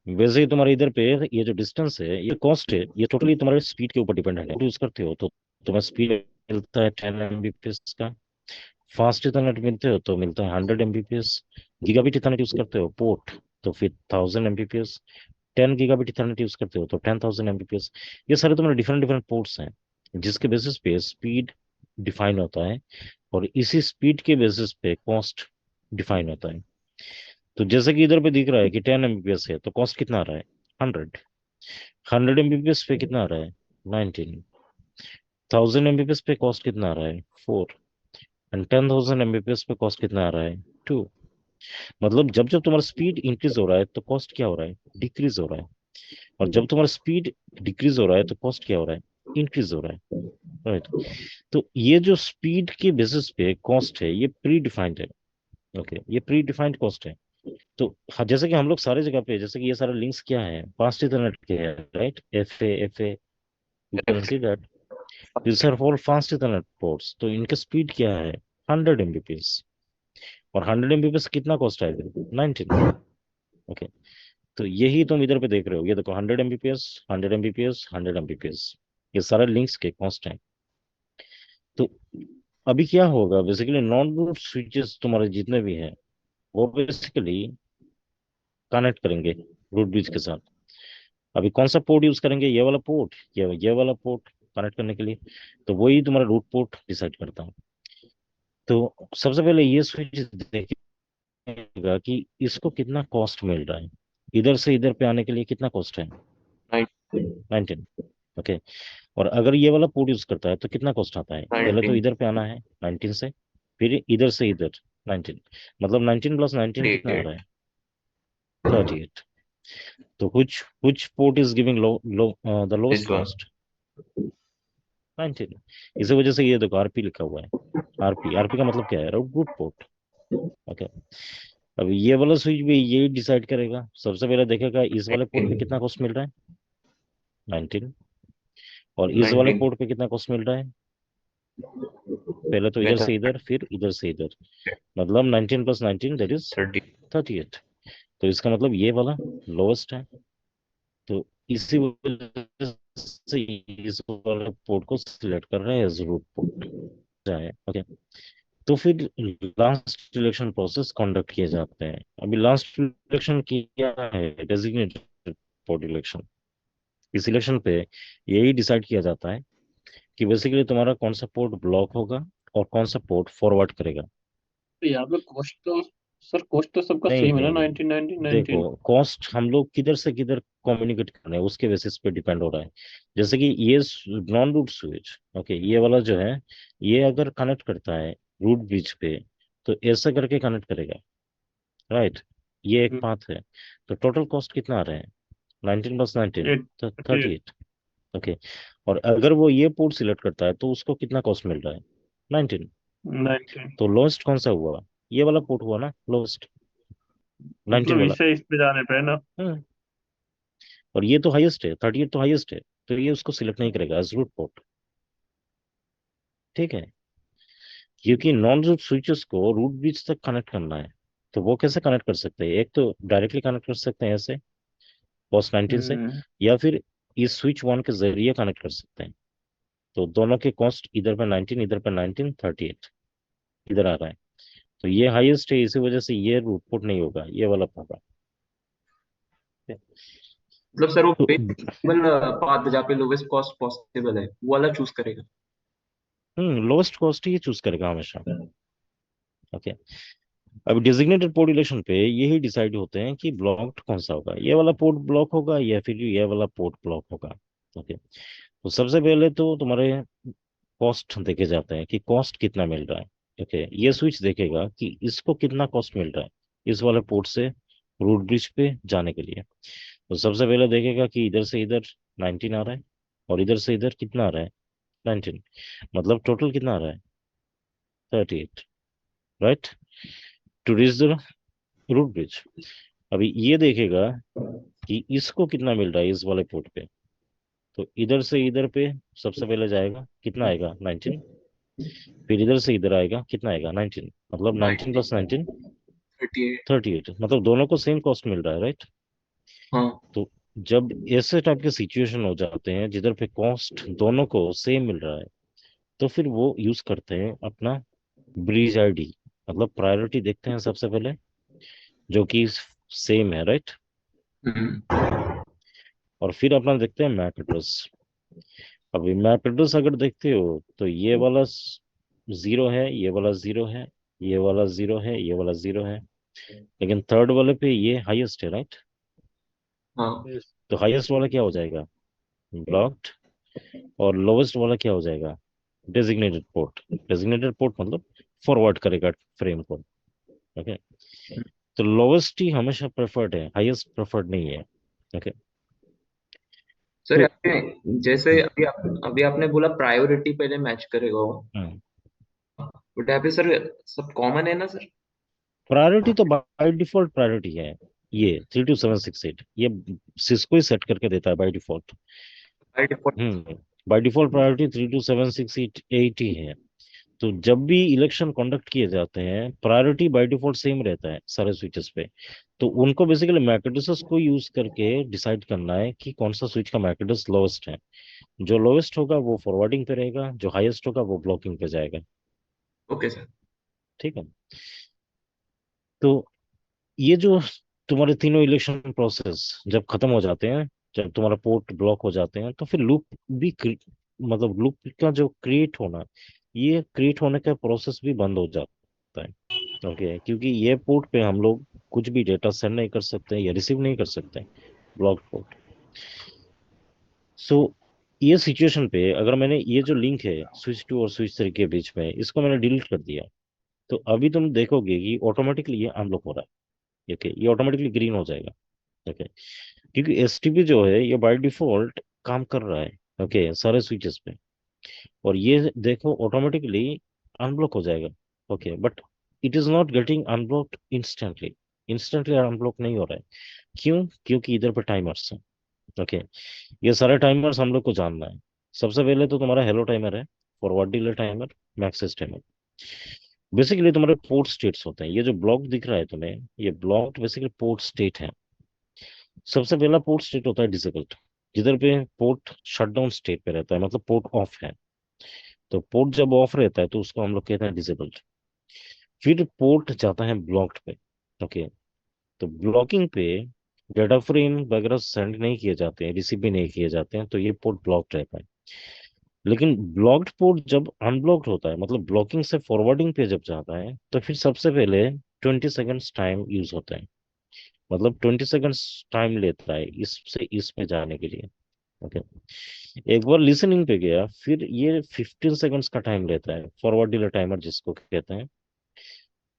वैसे ही तुम्हारे इधर पे ये जो डिस्टेंस है, ये कॉस्ट है, ये टोटली तुम्हारे स्पीड के ऊपर डिपेंडेंट है। यूज करते हो तो तुम्हें स्पीड मिलता है 10 Mbps का। फास्ट इथरनेट मिलते हो तो मिलता है 100 Mbps। गीगाबिट इथरनेट यूज करते हो पोर्ट, तो फिर 1000 Mbps। 10 गीगाबिट इथरनेट यूज करते हो तो 10,000 Mbps। ये सारे तुम्हारे डिफरेंट डिफरेंट पोर्ट्स हैं, जिसके बेसिस पे स्पीड डिफाइन होता है, और इसी स्पीड के बेसिस पे कॉस्ट डिफाइन होता है। तो जैसे कि इधर पे दिख रहा है कि 10 Mbps है, तो कॉस्ट कितना आ रहा है? 100। 100 Mbps पे कितना आ रहा है? 19। 1000 Mbps पे कॉस्ट कितना आ रहा है? 4। एंड 10,000 Mbps पे कॉस्ट कितना आ रहा है? 2। मतलब जब जब तुम्हारा स्पीड इंक्रीज हो रहा है तो कॉस्ट क्या हो रहा है? डिक्रीज हो रहा है। और जब तुम्हारा स्पीड डिक्रीज हो रहा है तो कॉस्ट क्या हो रहा है? इंक्रीज हो रहा है। राइट। तो ये जो स्पीड के बेसिस पे कॉस्ट है, ये प्री डिफाइंड है। ओके, ये प्री डिफाइंड कॉस्ट है। तो हाँ, जैसे कि हम लोग सारे जगह पे, जैसे कि ये सारे लिंक्स क्या है? फास्ट इथरनेट के हैं, right? F A you can see that this are all fast ethernet ports. तो इनका स्पीड क्या है? 100 Mbps। और 100 Mbps कितना कॉस्ट आएगा? 19। ओके। तो यही तुम इधर पे देख रहे हो, ये देखो 100 Mbps, 100 Mbps, 100 Mbps। ये सारे लिंक्स के कॉस्ट हैं। तो अभी क्या होगा? बेसिकली नॉन रूट स्विचेस तुम्हारे जितने भी हैं, वो बेसिकली कनेक्ट करेंगे रूट ब्रिज के साथ। अभी कौन सा पोर्ट यूज करेंगे? ये वाला पोर्ट, ये वाला पोर्ट कनेक्ट करने के लिए। तो वही तुम्हारा रूट पोर्ट डिसाइड करता है। तो सबसे पहले ये स्विच देखिएगा कि इसको कितना कॉस्ट मिल रहा है। इधर से इधर पे आने के लिए कितना कॉस्ट है? 19। ओके। और अगर ये वाला पोर्ट यूज करता है तो कितना कॉस्ट आता है? पहले तो 19। इधर पे आना है 19 से, फिर इधर से इधर 19। मतलब 19 प्लस 19 कितना आ 38। रहा है? 38। तो which port is giving the lowest this one. cost? 19। इसी वजह से ये देखो आरपी लिखा हुआ है। आरपी, आरपी का मतलब क्या है? Root port. ओके। अब ये वाला स्विच भी यही डिसाइड करेगा, सबसे पहले देखेगा इस वाले पोर्ट पे कितना कॉस्ट मिल रहा है 19, और इस वाले 19 पोर्ट पे कितना कॉस्ट मिल रहा है, पहले तो इधर से इधर फिर इधर से इधर, मतलब 19 + 19 दैट इज 30 38। तो इसका मतलब ये वाला लोवेस्ट है, तो इसी वजह से इस वाले पोर्ट को सिलेक्ट कर रहे हैं एज रूट पोर्ट जाए। ओके, तो फिर लास्ट इलेक्शन प्रोसेस कंडक्ट किए जाते हैं। अभी लास्ट इलेक्शन किया है डेजिग्नेटेड पोर्ट इलेक्शन। इस इलेक्शन पे यही डिसाइड किया जाता है कि बेसिकली तुम्हारा कौन सा पोर्ट ब्लॉक होगा और कौन सा पोर्ट फॉरवर्ड करेगा। तो यहाँ पे कॉस्ट तो सबका नहीं सेम है ना, नहीं, 19 19 देखो 19। कॉस्ट हम लोग किधर से किधर कम्युनिकेट कर रहे हैं उसके बेसिस पे डिपेंड हो रहा है। जैसे कि ये नॉन रूट स्विच, ओके, ये वाला जो है, ये अगर कनेक्ट करता है रूट ब्रिज पे तो ऐसा करके कनेक्ट करेगा, राइट। ये एक पाथ है। तो टोटल कॉस्ट कितना आ रहा है 19 + 19 तो 38। ओके, और अगर वो ये पोर्ट सिलेक्ट करता है तो उसको कितना कॉस्ट मिल रहा है 19। 19 तो लोएस्ट कौन सा हुआ, ये वाला पोर्ट हुआ ना लोएस्ट, 19 मतलब वाला। इससे इस पे जाने पे है ना। हम्म, और ये तो हाईएस्ट है, 38 तो हाईएस्ट है, तो ये उसको सिलेक्ट नहीं करेगा एज रूट पोर्ट। ठीक है, क्योंकि नॉन रूट स्विचेस को रूट ब्रिज तक कनेक्ट करना है। तो वो कैसे कनेक्ट कर सकते हैं, एक तो डायरेक्टली कनेक्ट कर सकते हैं ऐसे पोस्ट 19 से, हम्म या फिर इस स्विच वन के जरिए कनेक्ट कर सकते हैं। तो दोनों के कॉस्ट इधर पे 19, इधर पे 19, 38 इधर आ रहा है। तो ये हाईएस्ट है, इसी वजह से ये रूट पोर्ट नहीं होगा, ये वाला होगा। मतलब सर वो तो पॉसिबल पाथ जहाँ पे लोवेस्ट कॉस्ट पॉसिबल है वो वाला चूज करेगा। लोएस्ट कॉस्ट ही चूज करेगा हमेशा। ओके, अब डिजिग्नेटेड पोर्ट इलेक्शन पे यही डिसाइड होते हैं कि ब्लॉक्ड कौन सा होगा, ये वाला पोर्ट ब्लॉक होगा या फिर ये वाला पोर्ट ब्लॉक होगा। ओके, तो सबसे पहले तो तुम्हारे कॉस्ट देखे जाते हैं कि कॉस्ट कितना मिल रहा है। ओके, ये स्विच देखेगा कि इसको कितना कॉस्ट मिल रहा है इस वाले पोर्ट से रूट ब्रिज पे जाने के लिए। तो सबसे पहले देखेगा कि इधर से इधर 19 आ रहा है और इधर से इधर कितना आ रहा है 19, मतलब टोटल कितना आ रहा है 38, right, to reach the root bridge. अभी ये देखेगा कि इसको कितना मिल रहा है इस वाले पोर्ट पे, तो इधर से इधर पे सबसे पहले जाएगा, कितना आएगा 19, फिर इधर से इधर आएगा, कितना आएगा 19, मतलब 19 + 19 38 38, मतलब दोनों को सेम कॉस्ट मिल रहा है, राइट। हाँ तो जब ऐसे टाइप के सिचुएशन हो जाते हैं जिधर पे कॉस्ट दोनों को सेम मिल रहा है, तो फिर वो यूज करते हैं अपना ब्रिज आईडी, मतलब प्रायोरिटी देखते हैं सबसे पहले जो कि सेम है, राइट। हम्म और फिर अपना देखते हैं मैक एड्रेस। अभी मैक एड्रेस अगर देखते हो तो ये वाला 0 है, ये वाला 0 है, ये वाला 0 है, ये वाला 0 है, लेकिन थर्ड वाले पे ये हाईएस्ट है, राइट। हाँ तो हाईएस्ट वाला क्या हो जाएगा ब्लॉक्ड, और लोवेस्ट वाला क्या हो जाएगा डेजिग्नेटेड पोर्ट। डेजिग्नेटेड पोर्ट मतलब फॉरवर्ड करेगा फ्रेम को। ओके, तो लोवेस्ट ही हमेशा प्रेफर्ड है, हाईएस्ट प्रेफर्ड नहीं है। ओके, सर तो आपने जैसे अभी आपने बोला प्रायोरिटी पहले मैच करेगा वो, बट यहाँ पे सर सब कॉमन है ना सर। प्रायोरिटी तो बाय डिफॉल्ट प्रायोरिटी है, ये 32768 ये सिस्को ही सेट करके देता है by default. By default. By default priority 32768 ही है। तो जब भी इलेक्शन कंडक्ट किए जाते हैं प्रायोरिटी बाय डिफॉल्ट सेम रहता है सारे स्विचेस पे। तो उनको बेसिकली मैक एड्रेसेस को यूज करके डिसाइड करना है कि कौन सा स्विच का मैक एड्रेस लोवेस्ट है। जो लोवेस्ट होगा वो फॉरवर्डिंग पे रहेगा, जो हाईएस्ट होगा वो ब्लॉकिंग पे जाएगा। Okay sir. ठीक है, तो ये जो तुम्हारे तीनों इलेक्शन प्रोसेस जब खत्म हो जाते हैं, जब तुम्हारा पोर्ट ब्लॉक हो जाते हैं, तो फिर लूप भी मतलब लूप का जो क्रिएट होना, ये क्रिएट होने का प्रोसेस भी बंद हो जाता है। ओके, क्योंकि ये पोर्ट पे हम लोग कुछ भी डेटा सेंड नहीं कर सकते या रिसीव नहीं कर सकते, ब्लॉक पोर्ट। सो ये सिचुएशन पे अगर मैंने ये जो लिंक है स्विच 2 और स्विच 3 के बीच में, इसको मैंने डिलीट कर दिया, तो अभी तुम देखोगे कि ऑटोमेटिकली ये अनलॉक हो रहा है। ओके, ये ऑटोमेटिकली ग्रीन हो जाएगा। ओके, क्योंकि एसटीपी जो है ये बाय डिफॉल्ट काम कर रहा है, ओके, सारे स्विचेस पे, और ये देखो ऑटोमेटिकली अनब्लॉक हो जाएगा। Okay, but it is not getting unblocked instantly, instantly unblock नहीं हो रहा है। क्यों? क्योंकि इधर पे टाइमर्स है। ओके, ये सारे टाइमर्स हम लोग को जानना है। सबसे पहले तो तुम्हारा हेलो टाइमर है, forward delay timer, max age timer. Basically तुम्हारे पोर्ट स्टेट्स होते हैं। ये जो ब्लॉक दिख रहा है तुम्हें, ये ब्लॉक बेसिकली पोर्ट स्टेट है। सबसे पहला पोर्ट स्टेट होता है डिसेबल्ड, जिधर पे पोर्ट शटडाउन स्टेट पे रहता है, मतलब पोर्ट ऑफ है। तो पोर्ट जब ऑफ रहता है तो उसको हम लोग कहते हैं डिसेबल्ड। फिर पोर्ट जाता है ब्लॉक्ड पे। ओके, तो ब्लॉकिंग पे डाटा फ्रेम वगैरह सेंड नहीं किए जाते हैं, रिसीव भी नहीं किए जाते हैं, तो ये पोर्ट ब्लॉक्ड रहता है। लेकिन ब्लॉक्ड पोर्ट जब अनब्लॉक्ड होता है, मतलब ब्लॉकिंग से फॉरवर्डिंग पे जब जाता है, तो फिर सबसे पहले 20 सेकेंड्स टाइम यूज होता है। मतलब 20 सेकेंड्स टाइम लेता है इस से इस पे जाने के लिए। ओके, एक बार लिसनिंग पे गया, फिर ये 15 सेकेंड्स का टाइम लेता है, फॉरवर्ड डिले टाइमर जिसको कहते हैं।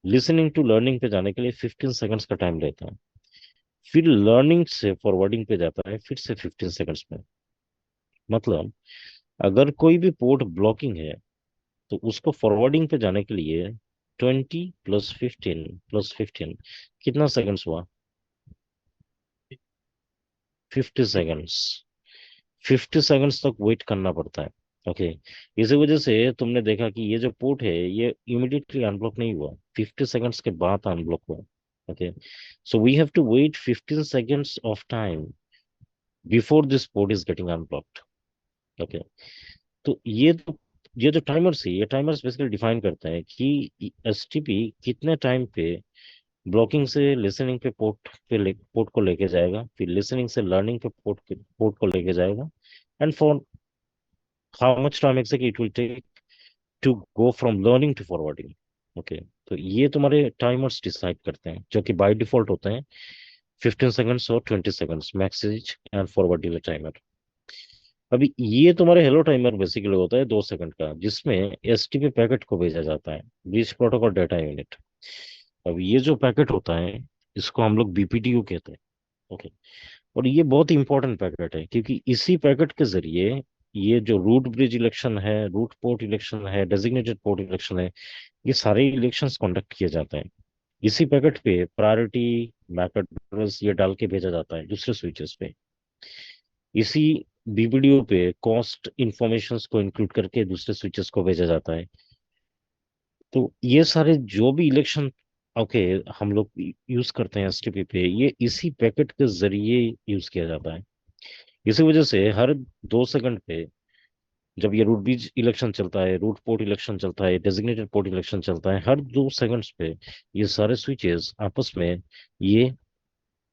लिसनिंग टू लर्निंग पे जाने के लिए 15 सेकेंड्स का टाइम लेता है। फिर लर्निंग से फॉरवर्डिंग पे जाता है, फिर से 15 सेकेंड्स में। मतलब अगर कोई भी पोर्ट ब्लॉकिंग है, तो उसको फॉरवर्डिंग पे जाने के लिए 20 + 15 + 15 कितना सेकंड्स हुआ? 50 सेकेंड्स। 50 सेकेंड्स तक वेट करना पड़ता है। ओके, इसी वजह से तुमने देखा कि ये जो पोर्ट है ये इमिडिएटली अनब्लॉक नहीं हुआ, 50 सेकेंड्स के बाद अनब्लॉक हुआ। Okay, so we have to wait 15 seconds of time before this port is getting unblocked. Okay, तो ये जो टाइमर्स है, ये टाइमर्स बेसिकली डिफाइन करते हैं कि एसटीपी कितने टाइम पे ब्लॉकिंग से लिसनिंग पे पोर्ट को लेके जाएगा, फिर लिसनिंग से लर्निंग पे पोर्ट को लेके जाएगा, and for how much time exactly it will take to go from learning to forwarding. Okay, तो ये तुम्हारे टाइमर्स डिसाइड करते हैं, जो कि बाय डिफॉल्ट होते हैं 15 सेकेंड्स और 20 seconds, message and forward delay timer. अभी ये तुम्हारे हेलो टाइमर बेसिकली होता है 2 सेकंड का, जिसमें एसटीपी पैकेट को भेजा जाता है, ब्रीच प्रोटोकॉल डाटा यूनिट। अब ये जो पैकेट होता है, इसको हम लोग बीपीटीयू कहते हैं। ओके, और ये बहुत इंपॉर्टेंट पैकेट है, क्योंकि इसी पैकेट के जरिए ये जो रूट ब्रिज इलेक्शन है, रूट पोर्ट इलेक्शन है, डेजिग्नेटेड पोर्ट इलेक्शन है, ये सारे इलेक्शंस कंडक्ट किए जाते हैं। इसी पैकेट पे प्रायोरिटी, मैक एड्रेस ये डाल के भेजा जाता है दूसरे स्विचेस पे। इसी बीबीडीओ पे कॉस्ट इंफॉर्मेशंस को इंक्लूड करके दूसरे स्विचेस को भेजा जाता है। तो ये सारे जो भी इलेक्शन, ओके, हम लोग यूज करते हैं एसटीपी पे, ये इसी पैकेट के जरिए यूज किया जाता है। इसी वजह से हर 2 सेकंड पे जब ये रूट बीज इलेक्शन चलता है, रूट पोर्ट इलेक्शन चलता है, डेजिग्नेटेड पोर्ट इलेक्शन चलता है, हर 2 सेकंड्स पे ये सारे स्विचेस आपस में ये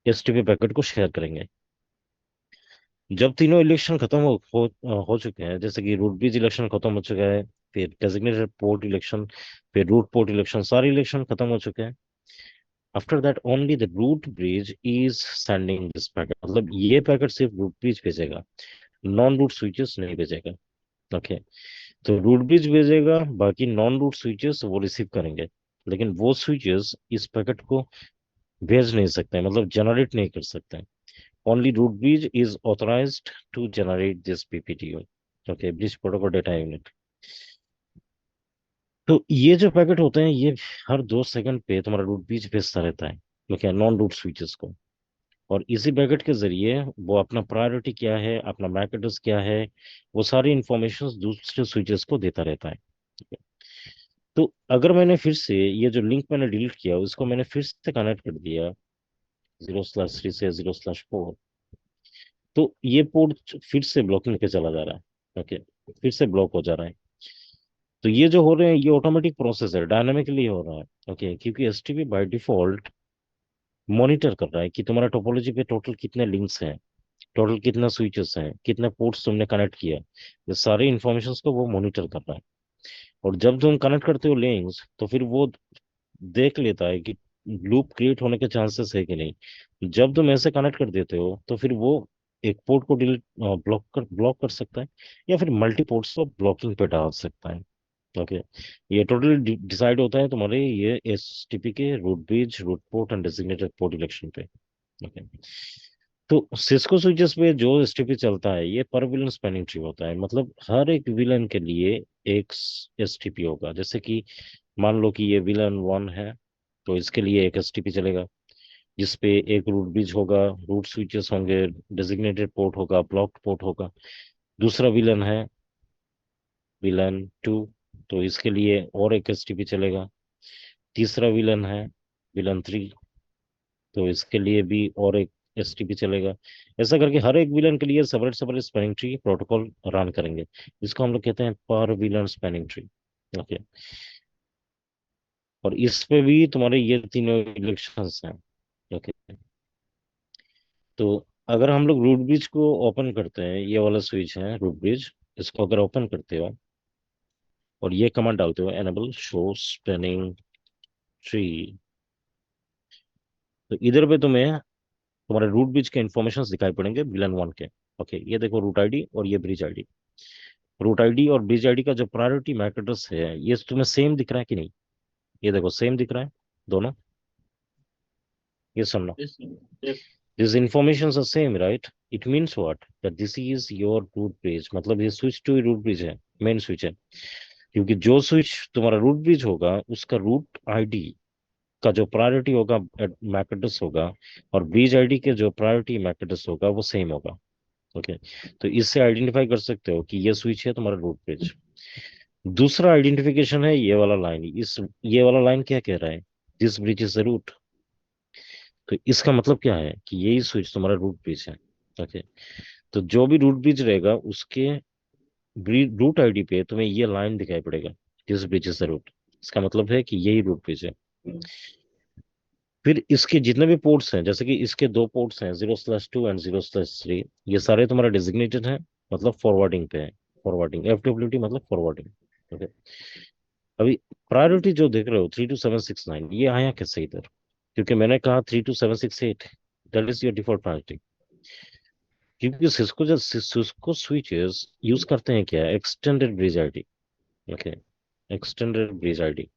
एसटीपी पैकेट को शेयर करेंगे। जब तीनों इलेक्शन खत्म हो चुके हैं, जैसे कि रूट बीज इलेक्शन खत्म हो चुका है, फिर डेजिग्नेटेड पोर्ट इलेक्शन, फिर रूट पोर्ट इलेक्शन, सारे इलेक्शन खत्म हो चुके हैं, after that only the root bridge is sending this packet. मतलब ये पैकेट सिर्फ रूट ब्रिज भेजेगा, नॉन रूट स्विचेस नहीं भेजेगा। ओके, तो रूट ब्रिज भेजेगा, बाकी नॉन रूट स्विचेस वो रिसीव करेंगे, लेकिन वो स्विचेस इस पैकेट को भेज नहीं सकते, मतलब जनरेट नहीं कर सकते। Only root bridge is authorized to generate this PPTU. Okay, Bridge Protocol Data Unit. तो ये जो पैकेट होते हैं, ये हर 2 सेकंड पे तुम्हारा रूट ब्रिज भेजता रहता है, ओके, नॉन रूट स्विचेस को। और इसी पैकेट के जरिए वो अपना प्रायोरिटी क्या है, अपना मैक एड्रेस क्या है, वो सारी इंफॉर्मेशन दूसरे स्विचेस को देता रहता है। तो अगर मैंने फिर से ये जो लिंक मैंने डिलीट किया, उसको मैंने फिर से कनेक्ट कर दिया 0/3 से 0/4, तो ये पोर्ट फिर से ब्लॉकिंग पे चला जा रहा है। ओके, फिर से ब्लॉक हो जा रहा है। तो ये जो हो रहे हैं, ये ऑटोमेटिक प्रोसेस है, डायनामिकली हो रहा है। ओके, क्योंकि एसटीपी बाय डिफॉल्ट मॉनिटर कर रहा है कि तुम्हारा टोपोलॉजी पे टोटल कितने लिंक्स हैं, टोटल कितना स्विचेस हैं, कितने पोर्ट्स तुमने कनेक्ट किया, ये सारी इंफॉर्मेशन को वो मॉनिटर कर रहा है। और जब तुम कनेक्ट करते हो लिंक्स, तो फिर वो देख लेता है कि लूप क्रिएट होने के चांसेस है कि नहीं। जब तुम ऐसे कनेक्ट कर देते हो, तो फिर वो एक पोर्ट को डिलीट ब्लॉक कर सकता है, या फिर मल्टी पोर्ट्स को ब्लॉकिंग पे डाल सकता है। ओके, ये टोटली डिसाइड होता है तुम्हारे ये एसटीपी के root bridge, root port and designated port election पे। ओके, तो सिस्को स्विचेस पे जो एसटीपी चलता है, ये पर विलन स्पैनिंग ट्री होता है। मतलब हर एक विलन के लिए एक एसटीपी होगा। जैसे कि मान लो कि ये विलन 1 है, तो इसके लिए एक एसटीपी चलेगा। जिसपे एक रूट ब्रिज होगा, रूट स्विचेस होंगे, डेजिग्नेटेड पोर्ट होगा, ब्लॉक्ड पोर्ट होगा। दूसरा विलन है विलन टू, तो इसके लिए और एक एसटीपी चलेगा। तीसरा विलन है विलन थ्री, तो इसके लिए भी और एक एसटीपी चलेगा। ऐसा करके हर एक विलन के लिए separate separate spanning tree protocol run करेंगे। इसको हम लोग कहते हैं पर विलन स्पैनिंग ट्री। ओके, और इस पे भी तुम्हारे ये तीनों इलेक्शंस हैं। ओके, तो अगर हम लोग रूट ब्रिज को ओपन करते हैं, ये वाला स्विच है रूट ब्रिज, इसको अगर ओपन करते हो और ये कमांड डालते हो एनेबल शो स्पैनिंग ट्री, तो इधर पे तुम्हें तुम्हारे रूट ब्रिज के इंफॉर्मेशन दिखाई पड़ेंगे विलन वन के। ओके, ये देखो रूट आईडी और ये ब्रिज आईडी। रूट आईडी और ब्रिज आईडी का जो प्रायोरिटी मैक एड्रेस है ये तुम्हें सेम दिख रहा है कि नहीं? ये देखो सेम दिख रहा है दोनों, ये सुनना। Yes, yes, These informations are same, right? It means what? That this is your root bridge, मतलब ये स्विच टू रूट ब्रिज है, मेन स्विच है। क्योंकि जो स्विच तुम्हारा रूट ब्रिज होगा उसका रूट आईडी का जो प्रायोरिटी होगा मैक एड्रेस होगा, और ब्रिज आईडी के जो प्रायोरिटी मैक एड्रेस होगा वो सेम होगा। ओके, तो इससे आइडेंटिफाई कर सकते हो कि ये स्विच है तुम्हारा रूट ब्रिज। दूसरा आइडेंटिफिकेशन है ये वाला लाइन। इस ये वाला लाइन क्या कह रहा है? This bridge is the root. तो इसका मतलब क्या है कि यही स्विच तुम्हारा रूट ब्रिज है। ओके, तो जो भी रूट ब्रिज रहेगा उसके रूट आईडी पे तुम्हें ये लाइन दिखाई पड़ेगा, this bridge is the root. इसका मतलब है कि यही रूट ब्रिज है। फिर इसके जितने भी पोर्ट्स हैं, जैसे कि इसके दो पोर्ट्स हैं 0/2 एंड 0/3, ये सारे तुम्हारा डेजिग्नेटेड हैं, मतलब फॉरवर्डिंग पे है। फॉरवर्डिंग FWT मतलब फॉरवर्डिंग। ओके, अभी प्रायोरिटी जो देख रहे हो 32769, ये आया कैसे इधर? क्योंकि मैंने कहा 32768 that is your default priority. क्योंकि सिस्को स्विचेस यूज करते हैं क्या, extended bridge ID. Okay, extended bridge ID,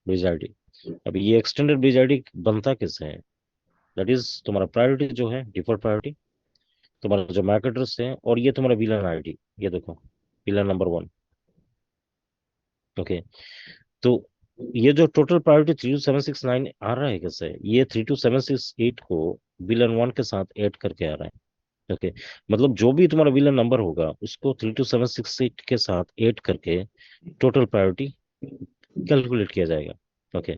bridge ID. अभी ये एक्सटेंडेड ब्रिज आईडी बनता कैसे है? दैट इज तुम्हारा प्रायोरिटी जो है डिफॉल्ट प्रायोरिटी, तुम्हारा जो मैक एड्रेस है, और ये तुम्हारा विलन आईडी, ये देखो विलन नंबर वन। ओके, तो ये जो टोटल प्रायोरिटी 32769 आ रहा है कैसे? ये 32768 को विलन वन के साथ ऐड करके आ रहा है। ओके, मतलब जो भी तुम्हारा विलन नंबर होगा उसको 32768 के साथ ऐड करके टोटल प्रायोरिटी कैलकुलेट किया जाएगा। ओके,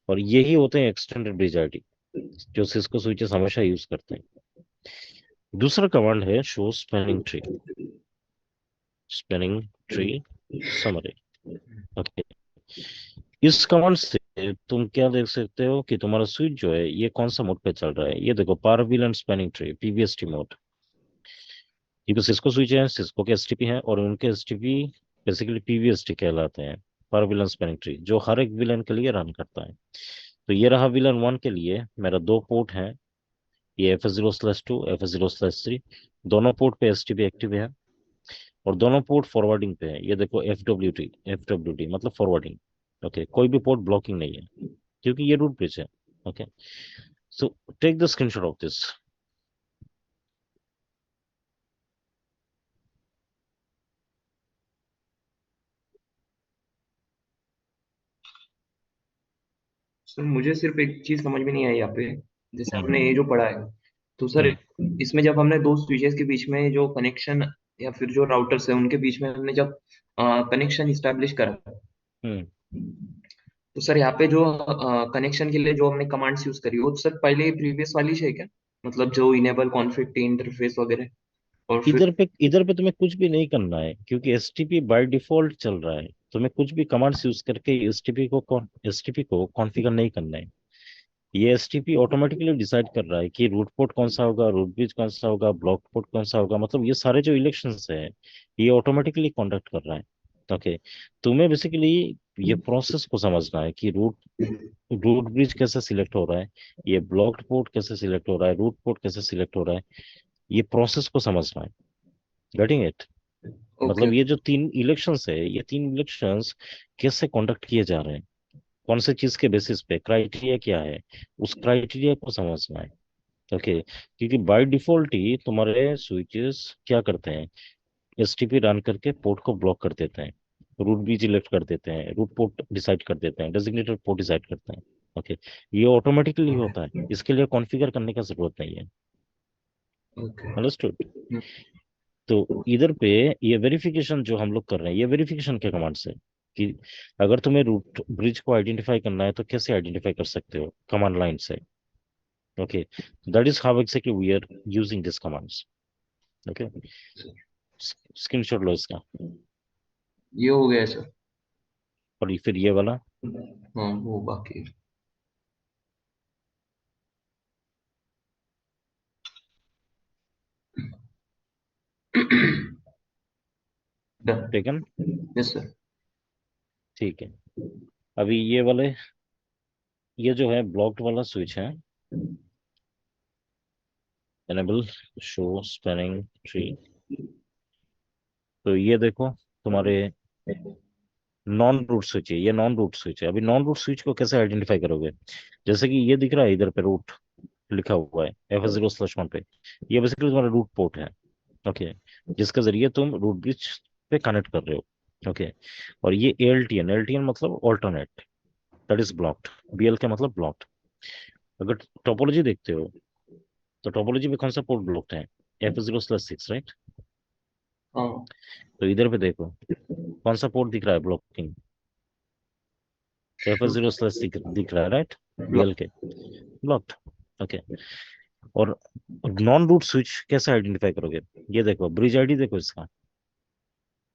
और यही होते हैं एक्सटेंडेड ब्रिज आईडी जो सिस्को स्विचेस हमेशा यूज करते हैं। दूसरा कमांड है show spanning tree, spanning tree summary. Okay, इस कमांड से तुम क्या देख सकते हो कि तुम्हारा स्विच जो है ये कौन सा मोड पे चल रहा है। ये देखो per VLAN and spanning tree PVST mode, क्योंकि सिस्को स्विच है, सिस्को के एसटीपी हैं, और उनके एसटीपी बेसिकली पीवीएसटी कहलाते हैं, पर विलन स्पैनिंग ट्री, जो हर एक विलन के लिए रन करता है। तो ये रहा विलन वन के लिए मेरा दो पोर्ट है, ये FS0/2 FS0/3, दोनों पोर्ट पे एसटीपी एक्टिव है, और दोनों पोर्ट फॉरवर्डिंग पे है। ये देखो FWT मतलब फॉरवर्डिंग। ओके, कोई भी पोर्ट ब्लॉकिंग नहीं है क्योंकि ये रूट ब्रिज है। Okay, so take the screenshot of this. Sir मुझे सिर्फ एक चीज समझ में नहीं आई यहाँ पे, जैसे हम्म हमने ये जो पढ़ा है, तो सर इसमें जब हमने दो स्विचेस के बीच में जो कनेक्शन या फिर जो राउटर्स है उनके बीच में हमने जब कनेक्शन इस्टेब्लिश करा, हम्म तो सर यहाँ पे जो कनेक्शन के लिए जो हमने कमांड्स यूज करी वो सर पहले प्रीवियस वाली है क्या, मतलब जो इनेबल कॉन्फ़िग इंटरफेस वगैरह, और फिर इधर पे तुम्हें कुछ भी नहीं करना है, क्योंकि एसटीपी बाय डिफॉल्ट चल रहा है। तुम्हें कुछ भी कमांड्स यूज करके एसटीपी को कॉन्फ़िगर नहीं करना है। ये एसटीपी ऑटोमेटिकली डिसाइड कर रहा है कि रूट पोर्ट कौन सा होगा, रूट ब्रिज कौन सा होगा, ब्लॉक पोर्ट कौन सा होगा, मतलब ये सारे जो इलेक्शंस है ये ऑटोमेटिकली कंडक्ट कर रहा है। ओके, तुम्हें बेसिकली ये प्रोसेस को समझना है कि रूट रूट ब्रिज कैसे सिलेक्ट हो रहा है, ये ब्लॉक्ड पोर्ट कैसे सिलेक्ट हो रहा है, रूट पोर्ट कैसे सिलेक्ट हो रहा है, ये प्रोसेस को समझना है। Getting it? ओके। मतलब ये जो तीन इलेक्शंस है, ये तीन इलेक्शंस कैसे कंडक्ट किए जा रहे हैं, कौन से चीज के बेसिस पे, क्राइटेरिया क्या है, उस क्राइटेरिया को समझना है। ओके, क्योंकि बाय डिफॉल्ट ही तुम्हारे स्विचेस क्या करते हैं, एसटीपी रन करके पोर्ट को ब्लॉक कर देते हैं, रूट भी सिलेक्ट कर देते हैं, रूट पोर्ट डिसाइड कर देते हैं, डेजिग्नेटेड पोर्ट डिसाइड करते हैं। ओके, ये ऑटोमेटिकली होता है, इसके लिए कॉन्फ़िगर करने का जरूरत नहीं है। ओके। अंडरस्टूड? तो इधर पे ये वेरिफिकेशन जो हम लोग कर रहे हैं, ये वेरिफिकेशन के कमांड से, कि अगर तुम्हें रूट ब्रिज को आइडेंटिफाई करना है तो कैसे आइडेंटिफाई कर सकते हो, कमांड लाइन से। Okay, that is how exactly we are using this commands. Okay, screenshot लो इसका। ये हो गया सर। और फिर ये वाला। हाँ वो बाकी है। डन। टेकन। Yes sir. ठीक है, अभी ये वाले, ये जो है ब्लॉक्ड वाला स्विच है, एनेबल शो स्पैनिंग ट्री। तो ये देखो, तुम्हारे नॉन रूट स्विच है, ये नॉन रूट स्विच है। अभी नॉन रूट स्विच को कैसे आइडेंटिफाई करोगे? जैसे कि ये दिख रहा है इधर पे रूट लिखा हुआ है F0/1 पे, ये बेसिकली तुम्हारा रूट पोर्ट है। ओके, जिसके जरिए तुम रूट ब्रिज पे कनेक्ट कर रहे हो। ओके, और ये ALTN, एलटीएन मतलब alternate, that is blocked. BL का मतलब ब्लॉक्ड। अगर टोपोलॉजी देखते हो तो टोपोलॉजी में कौन सा पोर्ट ब्लॉक्ड है? F0/6, right? हाँ तो इधर पे देखो, कौन सा पोर्ट दिख रहा है ब्लॉकिंग? F0/6 दिख रहा है, राइट? BL block. के ब्लॉक्ड। ओके, और नॉन रूट स्विच कैसे आइडेंटिफाई करोगे? ये देखो, ब्रिज आईडी देखो इसका,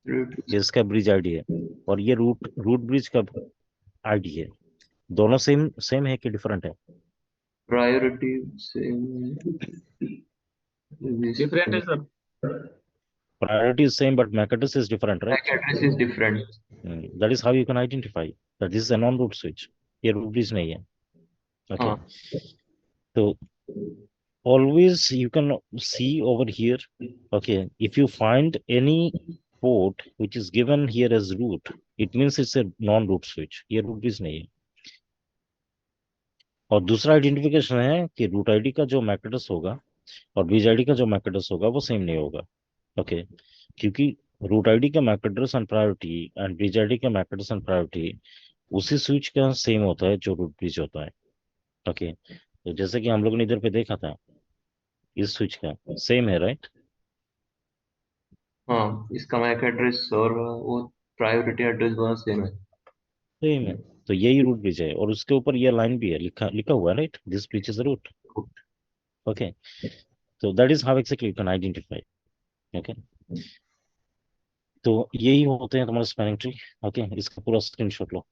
ये इसका ब्रिज आईडी है, और ये रूट रूट ब्रिज का आईडी है। दोनों सेम सेम है कि डिफरेंट है? प्रायोरिटी से डिफरेंट है sir. Priority is same but mechanism is different, back right? Address is different. That is how you can identify that this is a non root switch, ये रूट ब्रिज नहीं है। ओके, हाँ तो always you can see over here. Okay, if you find any port which is given here as root, it means it's a non root switch, ये root ब्रिज नहीं है। और दूसरा आइडेंटिफिकेशन है कि रूट आईडी का जो मैक एड्रेस होगा और ब्रिज आईडी का जो मैक एड्रेस होगा वो सेम नहीं होगा। ओके, क्योंकि रूट आईडी का MAC address and priority and bridge ID का मैक एड्रेस एंड प्रायोरिटी उसी स्विच का सेम होता है जो रूट ब्रिज होता है। ओके, तो जैसे कि हम लोगों ने इधर पे देखा था, इस स्विच का सेम है, राइट? हाँ, इसका मैक एड्रेस और वो प्रायोरिटी एड्रेस दोनों सेम है। सेम है, तो यही रूट ब्रिज है, और उसके ऊपर ये लाइन भी है, लिखा लिखा हुआ है, right? This bridge is root. Okay, तो that is how actually you can identify. Okay, तो यही होते हैं तुम्हारे स्पैनिंग ट्री। ओके, इसका पूरा स्क्रीनशॉट लो।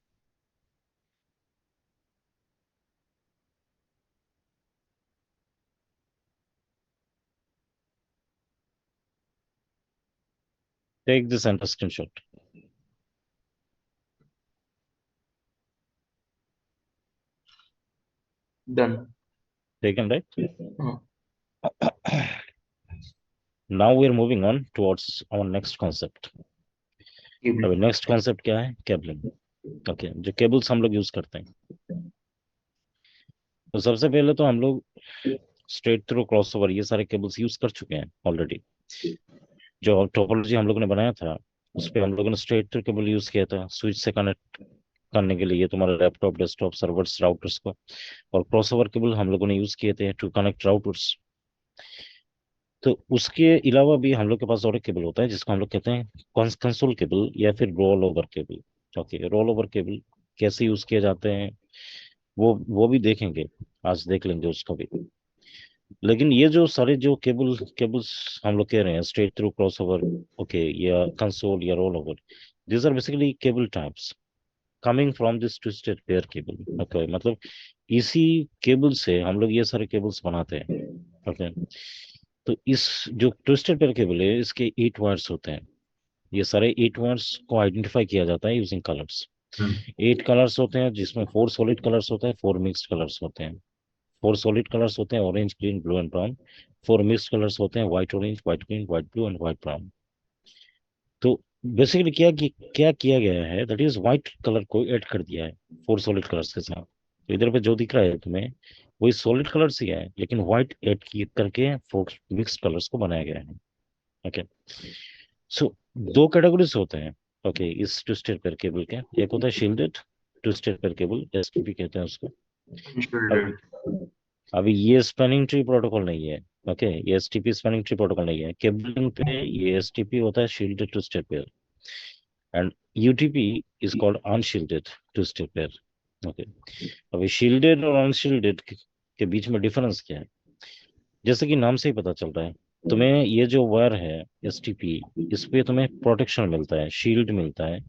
Take this and screenshot. Done. Taken, right? हाँ now we are moving on towards our next concept. अभी नेक्स्ट कॉन्सेप्ट क्या है? केबलिंग। ओके, जो केबल्स हम लोग यूज करते हैं, तो सबसे पहले तो हम लोग स्ट्रेट थ्रू क्रॉसओवर ये सारे केबल्स यूज कर चुके हैं ऑलरेडी। जो टोपोलॉजी हम लोगों ने बनाया था उस पे हम लोगों ने स्ट्रेट थ्रू केबल यूज किया था स्विच से कनेक्ट करने के लिए तुम्हारे लैपटॉप, डेस्कटॉप, सर्वर्स, राउटर्स को। और क्रॉसओवर केबल हम लोगों ने यूज किए थे टू कनेक्ट राउटर्स। तो उसके अलावा भी हम लोग के पास और एक केबल होता है जिसको हम लोग कहते हैं कंसोल केबल या फिर roll over cable. Okay, roll over cable कैसे यूज किए जाते हैं वो भी देखेंगे, आज देख लेंगे उसको भी। लेकिन ये जो सारे जो केबल्स हम लोग कह रहे हैं, स्ट्रेट थ्रू, क्रॉसओवर, ओके, या कंसोल या roll over, these are basically cable types coming from this twisted pair cable. Okay, मतलब इसी केबल से हम लोग ये सारे केबल्स बनाते हैं। ओके, तो इस जो ट्विस्टेड पेयर केबल है इसके 8 वायर्स होते हैं। ये सारे 8 वायर्स को आइडेंटिफाई किया जाता है यूजिंग कलर्स। 8 कलर्स होते हैं जिसमें 4 सॉलिड कलर्स होते हैं, 4 मिक्स्ड कलर्स होते हैं। 4 सॉलिड कलर्स होते हैं orange, green, blue and brown. 4 mixed colours होते हैं white orange, white green, white blue and white brown. तो बेसिकली क्या किया गया है, दैट इज व्हाइट कलर को ऐड कर दिया है 4 सॉलिड कलर्स के साथ। तो इधर पे जो दिख रहा है तुम्हें वही सॉलिड कलर्स ही है, लेकिन व्हाइट ऐड करके 4 मिक्स्ड कलर्स को बनाया गया है। ओके, सो 2 कैटेगरीज होते हैं। ओके, इस ट्विस्टेड पेयर केबल के, एक होता है shielded twisted pair cable, STP कहते हैं उसको। Unshielded. अब अभी ये स्पैनिंग ट्री प्रोटोकॉल नहीं है। ओके, ये एसटीपी स्पैनिंग ट्री प्रोटोकॉल नहीं है। केबलिंग पे ये एसटीपी होता है shielded twisted pair, and UTP is called unshielded twisted pair. Okay, अभी शील्डेड और अनशील्डेड के बीच में डिफरेंस क्या है? जैसे कि नाम से ही पता चल रहा है, तुम्हें ये जो वायर है एसटीपी, इस पे तुम्हें प्रोटेक्शन मिलता है, शील्ड मिलता है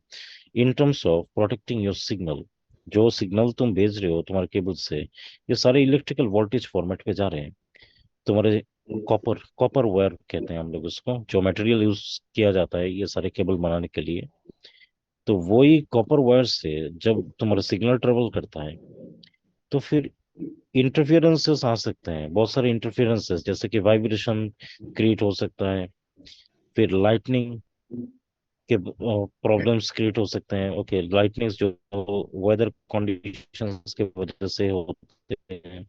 in terms of protecting your signal. जो सिग्नल तुम भेज रहे हो तुम्हारे केबल से, ये सारे इलेक्ट्रिकल वोल्टेज फॉर्मेट पे जा रहे हैं। तुम्हारे कॉपर कॉपर वायर कहते हैं हम लोग उसको, जो मटेरियल यूज किया जाता है ये सारे केबल बनाने के लिए। तो वही कॉपर वायर से जब तुम्हारा सिग्नल ट्रेवल करता है, तो फिर इंटरफियरेंसेस आ सकते हैं, बहुत सारे इंटरफियरेंसेस, जैसे कि वाइब्रेशन क्रिएट हो सकता है, फिर लाइटनिंग के प्रॉब्लम्स क्रिएट हो सकते हैं। ओके, लाइटनिंग जो वेदर कंडीशंस के वजह से होते हैं।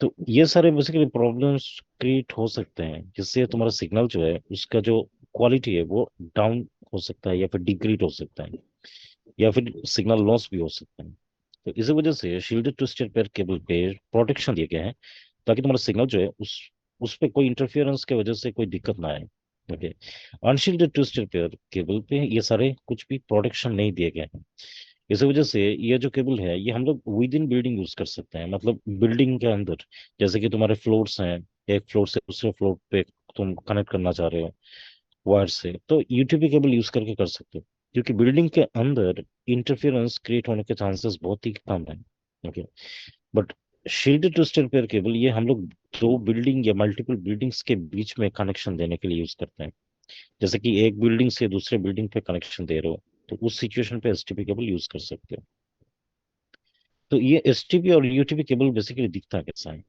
तो ये सारे बेसिकली प्रॉब्लम्स क्रिएट हो सकते हैं, जिससे तुम्हारा सिग्नल जो है उसका जो क्वालिटी है वो डाउन हो सकता है, या फिर डिग्रेड हो सकता है, या फिर सिग्नल लॉस भी हो सकता है। तो इसी वजह से शील्डेड ट्विस्टेड पेयर केबल पे प्रोटेक्शन दिए गए हैं, ताकि तुम्हारा सिग्नल जो है उस पे कोई इंटरफियरेंस की वजह से कोई दिक्कत ना आए। Okay, unshielded twisted pair cable पे ये सारे कुछ भी प्रोटेक्शन नहीं दिए गए हैं। इसी वजह से ये जो केबल है ये हम लोग विद इन बिल्डिंग यूज कर सकते हैं, मतलब बिल्डिंग के अंदर। जैसे कि तुम्हारे फ्लोर्स हैं, एक फ्लोर से दूसरे फ्लोर पे तुम कनेक्ट करना चाह रहे हो वायर से, तो यूटीपी केबल यूज करके कर सकते हो, क्योंकि बिल्डिंग के अंदर इंटरफेरेंस क्रिएट होने के चांसेस बहुत ही कम है। Okay, but shielded twisted pair cable ये हम लोग दो बिल्डिंग या मल्टीपल बिल्डिंग्स के बीच में कनेक्शन देने के लिए यूज करते हैं। जैसे कि एक बिल्डिंग से दूसरे बिल्डिंग पे कनेक्शन दे रहे हो, तो उस सिचुएशन पे एसटीपी केबल यूज कर सकते हो। तो ये एसटीपी और यूटीपी केबल बेसिकली दिखता कैसा है?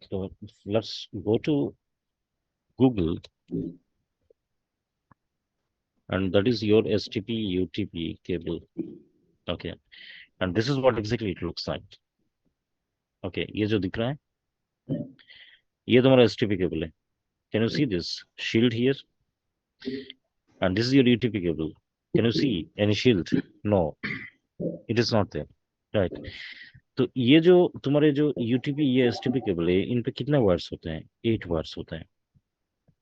तो let's go to Google, and that is your STP UTP cable. Okay, and this is what exactly it looks like. Okay, ये जो दिख रहा है ये तुम्हारा STP केबल है। Can you see this shield here? And this is your UTP cable. Can you see any shield? No, it is not there. Right. तो ये जो तुम्हारे जो UTP ये STP केबल है, इन पे कितने वायर्स होते हैं? 8 वायर्स होते हैं।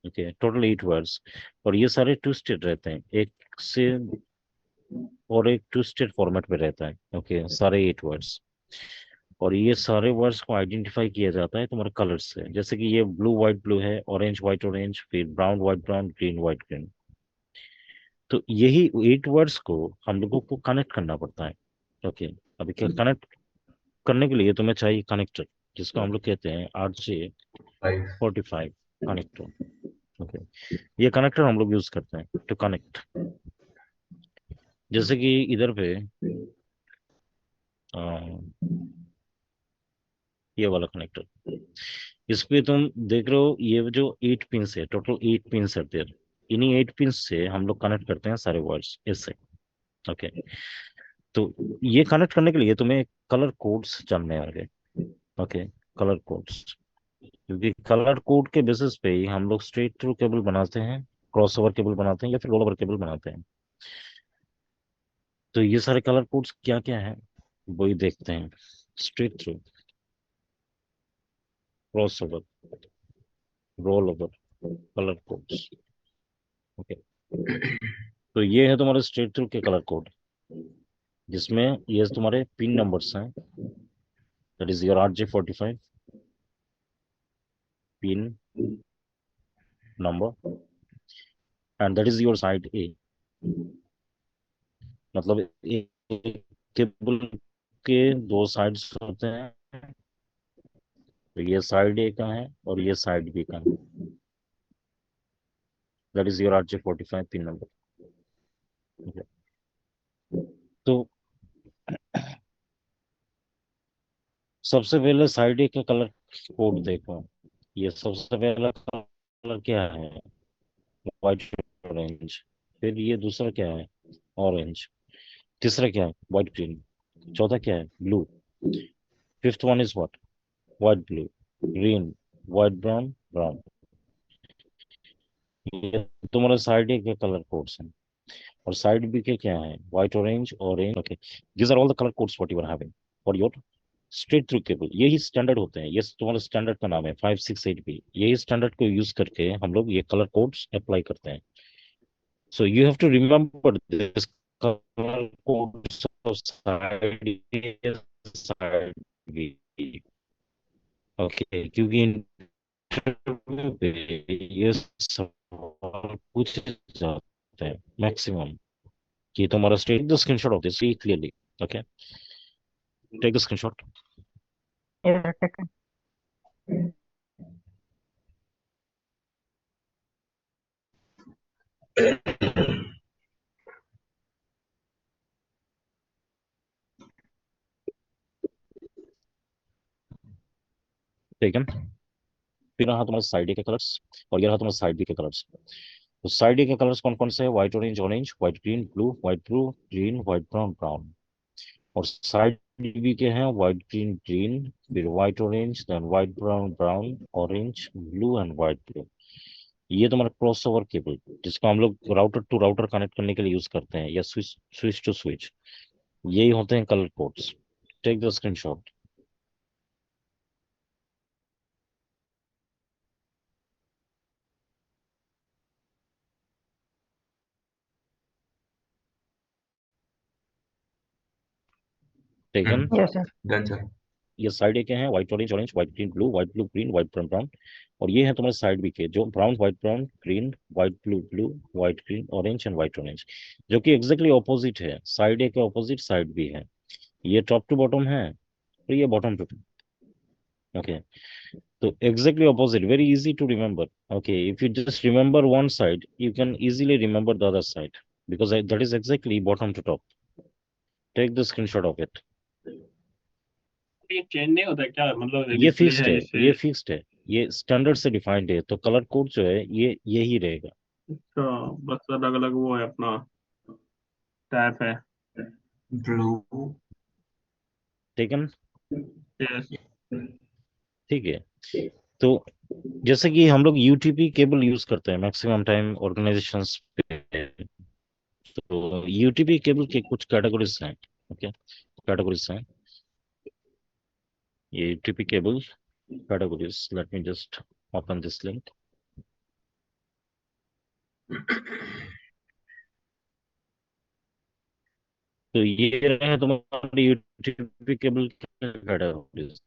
ओके, टोटल 8 वायर्स, और ये सारे ट्विस्टेड रहते हैं, एक से और एक ट्विस्टेड फॉर्मेट में रहता है। ओके, सारे 8 वर्ड्स, और ये सारे वर्ड्स को आइडेंटिफाई किया जाता है तुम्हारे कलर से। जैसे कि ये ब्लू व्हाइट ब्लू है, ऑरेंज व्हाइट ऑरेंज, फिर brown white brown, green white green. तो यही 8 वर्ड्स को हम लोगों को कनेक्ट करना पड़ता है। ओके, अभी क्या कनेक्ट करने के लिए तुम्हें चाहिए कनेक्टर, जिसको हम लोग कहते हैं RJ45 कनेक्टर। ओके, ये कनेक्टर हम लोग यूज करते हैं टू कनेक्ट। जैसे कि इधर पे ये वाला कनेक्टर, इस पे तुम देख रहे हो ये जो 8 पिंस है, टोटल 8 पिंस है देयर। इन्हीं 8 पिंस से हम लोग कनेक्ट करते हैं सारे वर्ड्स इससे। ओके, तो ये कनेक्ट करने के लिए तुम्हें कलर कोड्स जानने होंगे। ओके, कलर कोड्स, क्योंकि कलर कोड के बेसिस पे ही हम लोग स्ट्रेट थ्रू केबल बनाते हैं, क्रॉस ओवर केबल बनाते हैं, या फिर रोल ओवर केबल बनाते हैं। तो ये सारे कलर कोड्स क्या क्या है वही देखते हैं। Straight through, cross over, roll over, colour codes. Okay, तो ये है तुम्हारे स्ट्रेट थ्रू के कलर कोड, जिसमें ये तुम्हारे पिन नंबर्स हैं। That is your RJ45 pin number, and that is your side A. मतलब एक केबल के दो साइड्स होते हैं, तो ये साइड ए का है और ये साइड बी का है। That is your RJ45 pin number. तो सबसे पहले साइड ए का कलर कोड देखो। ये सबसे पहला कलर क्या है? White orange. फिर ये दूसरा क्या है? ऑरेंज। तीसरा क्या है? White green. चौथा क्या है? Blue. Fifth one is what? White blue, green, white brown, brown. ये तुम्हारे साइड ए के कलर कोड्स हैं। और साइड बी के क्या है? White orange orange. Okay, these are all the colour codes what you are having. और योर स्ट्रेट थ्रू केबल, यही स्टैंडर्ड होते हैं, ये तुम्हारा स्टैंडर्ड का नाम है 568 बी। यही स्टैंडर्ड को यूज करके हम लोग ये कलर कोड्स अप्लाई करते हैं। So you have to remember this colour codes of side A, side B. Okay, क्योंकि इंटरव्यू पे ये सवाल पूछे जाते हैं मैक्सिमम कि तुम्हारा state the screenshot of this clearly. Okay, take the screenshot. Yes, sir. Taken. Taken. फिर रहा तुम्हारे साइड ए के कलर्स और ये रहा तुम्हारे साइड बी के कलर्स। तो साइड ए के कलर्स कौन कौन से हैं? White orange orange, white green blue, white blue green, white brown brown. और साइड बी के हैं व्हाइट ग्रीन ग्रीन, फिर white orange, then white brown brown, orange blue and white blue. ये तुम्हारा क्रॉस ओवर केबल जिसको हम लोग राउटर टू राउटर कनेक्ट करने के लिए यूज करते हैं, या स्विच स्विच टू स्विच, यही होते हैं colour codes. Take the screenshot. Taken. Yes, sir. Done sir. ये साइड ए के हैं white orange orange, white green blue, white blue green, white brown brown. और ये है तुम्हारे साइड बी के जो brown white brown green, white blue blue, white green orange and white orange, जो कि एग्जैक्टली ऑपोजिट है। साइड ए के ऑपोजिट साइड बी है। ये टॉप टू बॉटम है और ये बॉटम टू। ओके, तो exactly opposite, very easy to remember. Okay, if you just remember one side you can easily remember the other side because that is exactly bottom to top. Take the screenshot of it. ये चेंज नहीं होता क्या, मतलब ये डिस्प्ले फिक्स्ड है है, इससे? ये फिक्स्ड है, ये स्टैंडर्ड से डिफाइंड है, तो कलर कोड जो है ये यही रहेगा। अच्छा, बस अलग अलग वो है अपना टैप है। ब्लू। टेकन। यस। ठीक है, तो जैसे कि हम लोग यूटीपी केबल यूज करते हैं मैक्सिमम टाइम ऑर्गेनाइजेशंस पे, तो यूटीपी केबल के कुछ कैटेगरीज हैं। ओके, कैटेगरीज हैं ये UTP cable categories. Let me just open this link. तो ये रहे तुम्हारे UTP cable categories.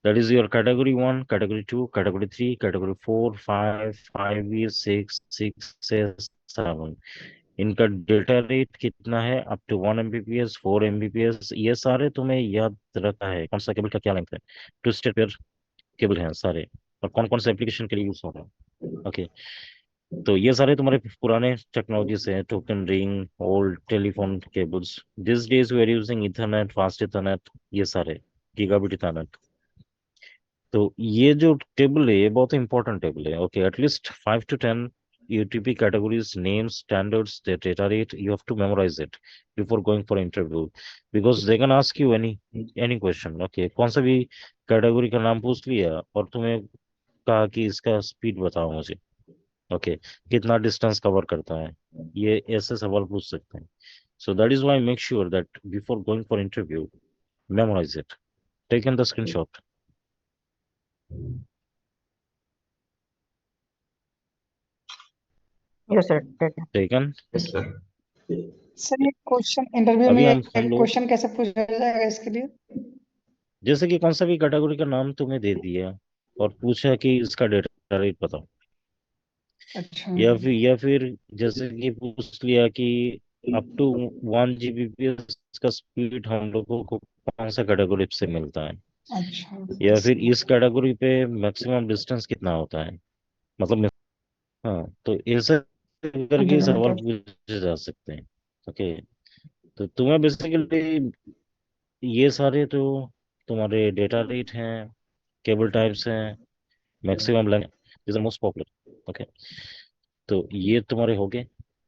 That is your category 1, category 2, category 3, category 4, 5, 5E, 6, 6, 7। इनका डेटा रेट कितना है? Up to 1 Mbps, 4 Mbps। ये सारे तुम्हें याद रखना है कौन सा केबल का क्या लेंथ है। ट्विस्टेड पेयर केबल हैं सारे, और कौन कौन से एप्लीकेशन के लिए यूज हो रहा है। ओके, तो ये सारे तुम्हारे पुराने टेक्नोलॉजी से हैं, token ring, old telephone cables. This days we are using ethernet, fast ethernet, ये सारे गीगाबिट इथरनेट। तो ये जो टेबल है ये बहुत इंपॉर्टेंट टेबल है। Okay, at least 5 to 10 UTP categories, names, standards, their data rate, you have to memorize it before going for interview because they can ask you any question। Okay, कौन सा भी कैटेगरी का नाम पूछ लिया और तुम्हें कहा कि इसका स्पीड बताओ मुझे। ओके, कितना डिस्टेंस कवर करता है, ये ऐसे सवाल पूछ सकते हैं। सो that is why make sure that before going for interview memorize it। Taken the screenshot. Yes, sir. Taken. Taken. Yes sir. Sir ये क्वेश्चन इंटरव्यू अभी में हम लोग क्वेश्चन कैसे पूछा जाएगा इसके लिए? जैसे कि कौन सा भी कैटेगरी का नाम तुम्हें दे दिया और पूछा कि इसका डेटा रेट बताओ, अच्छा। या फिर जैसे कि पूछ लिया कि अप टू 1 Gbps का स्पीड हम लोगों को कौन सा कैटेगरी से मिलता है, अच्छा। या फिर इस कैटेगरी पे मैक्सिमम डिस्टेंस कितना होता है, मतलब। हाँ, तो ऐसे हाँ जी करके सर, सवाल मतलब पूछे जा सकते हैं। ओके, तो तुम्हें बेसिकली ये सारे तो तुम्हारे डेटा रेट हैं, केबल टाइप्स हैं, maximum length, this are most popular. Okay, तो ये तुम्हारे हो गए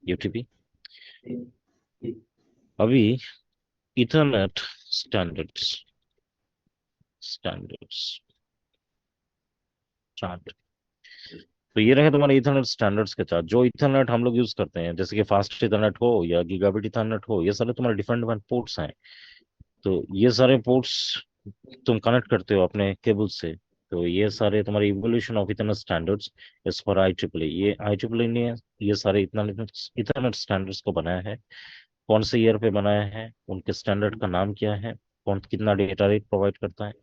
यूटीपी। अभी इथरनेट स्टैंडर्ड्स, स्टैंडर्ड्स चार्ट। तो ये रहे तुम्हारे इथरनेट स्टैंडर्ड्स के चार्ट। जो इथरनेट हम लोग यूज करते हैं, जैसे कि फास्ट इथरनेट हो या गीगाबिट इथरनेट हो, ये सारे तुम्हारे डिफरेंट डिफरेंट पोर्ट्स हैं। तो ये सारे पोर्ट्स तुम कनेक्ट करते हो अपने केबल से। तो ये सारे तुम्हारे इवोल्यूशन ऑफ इथरनेट स्टैंडर्ड्स इस फॉर IEEE। ये IEEE ने ये सारे इथरनेट इथरनेट स्टैंडर्ड्स को बनाया है। कौन से ईयर पे बनाया है, उनके स्टैंडर्ड का नाम क्या है, कौन कितना डेटा रेट प्रोवाइड करता है।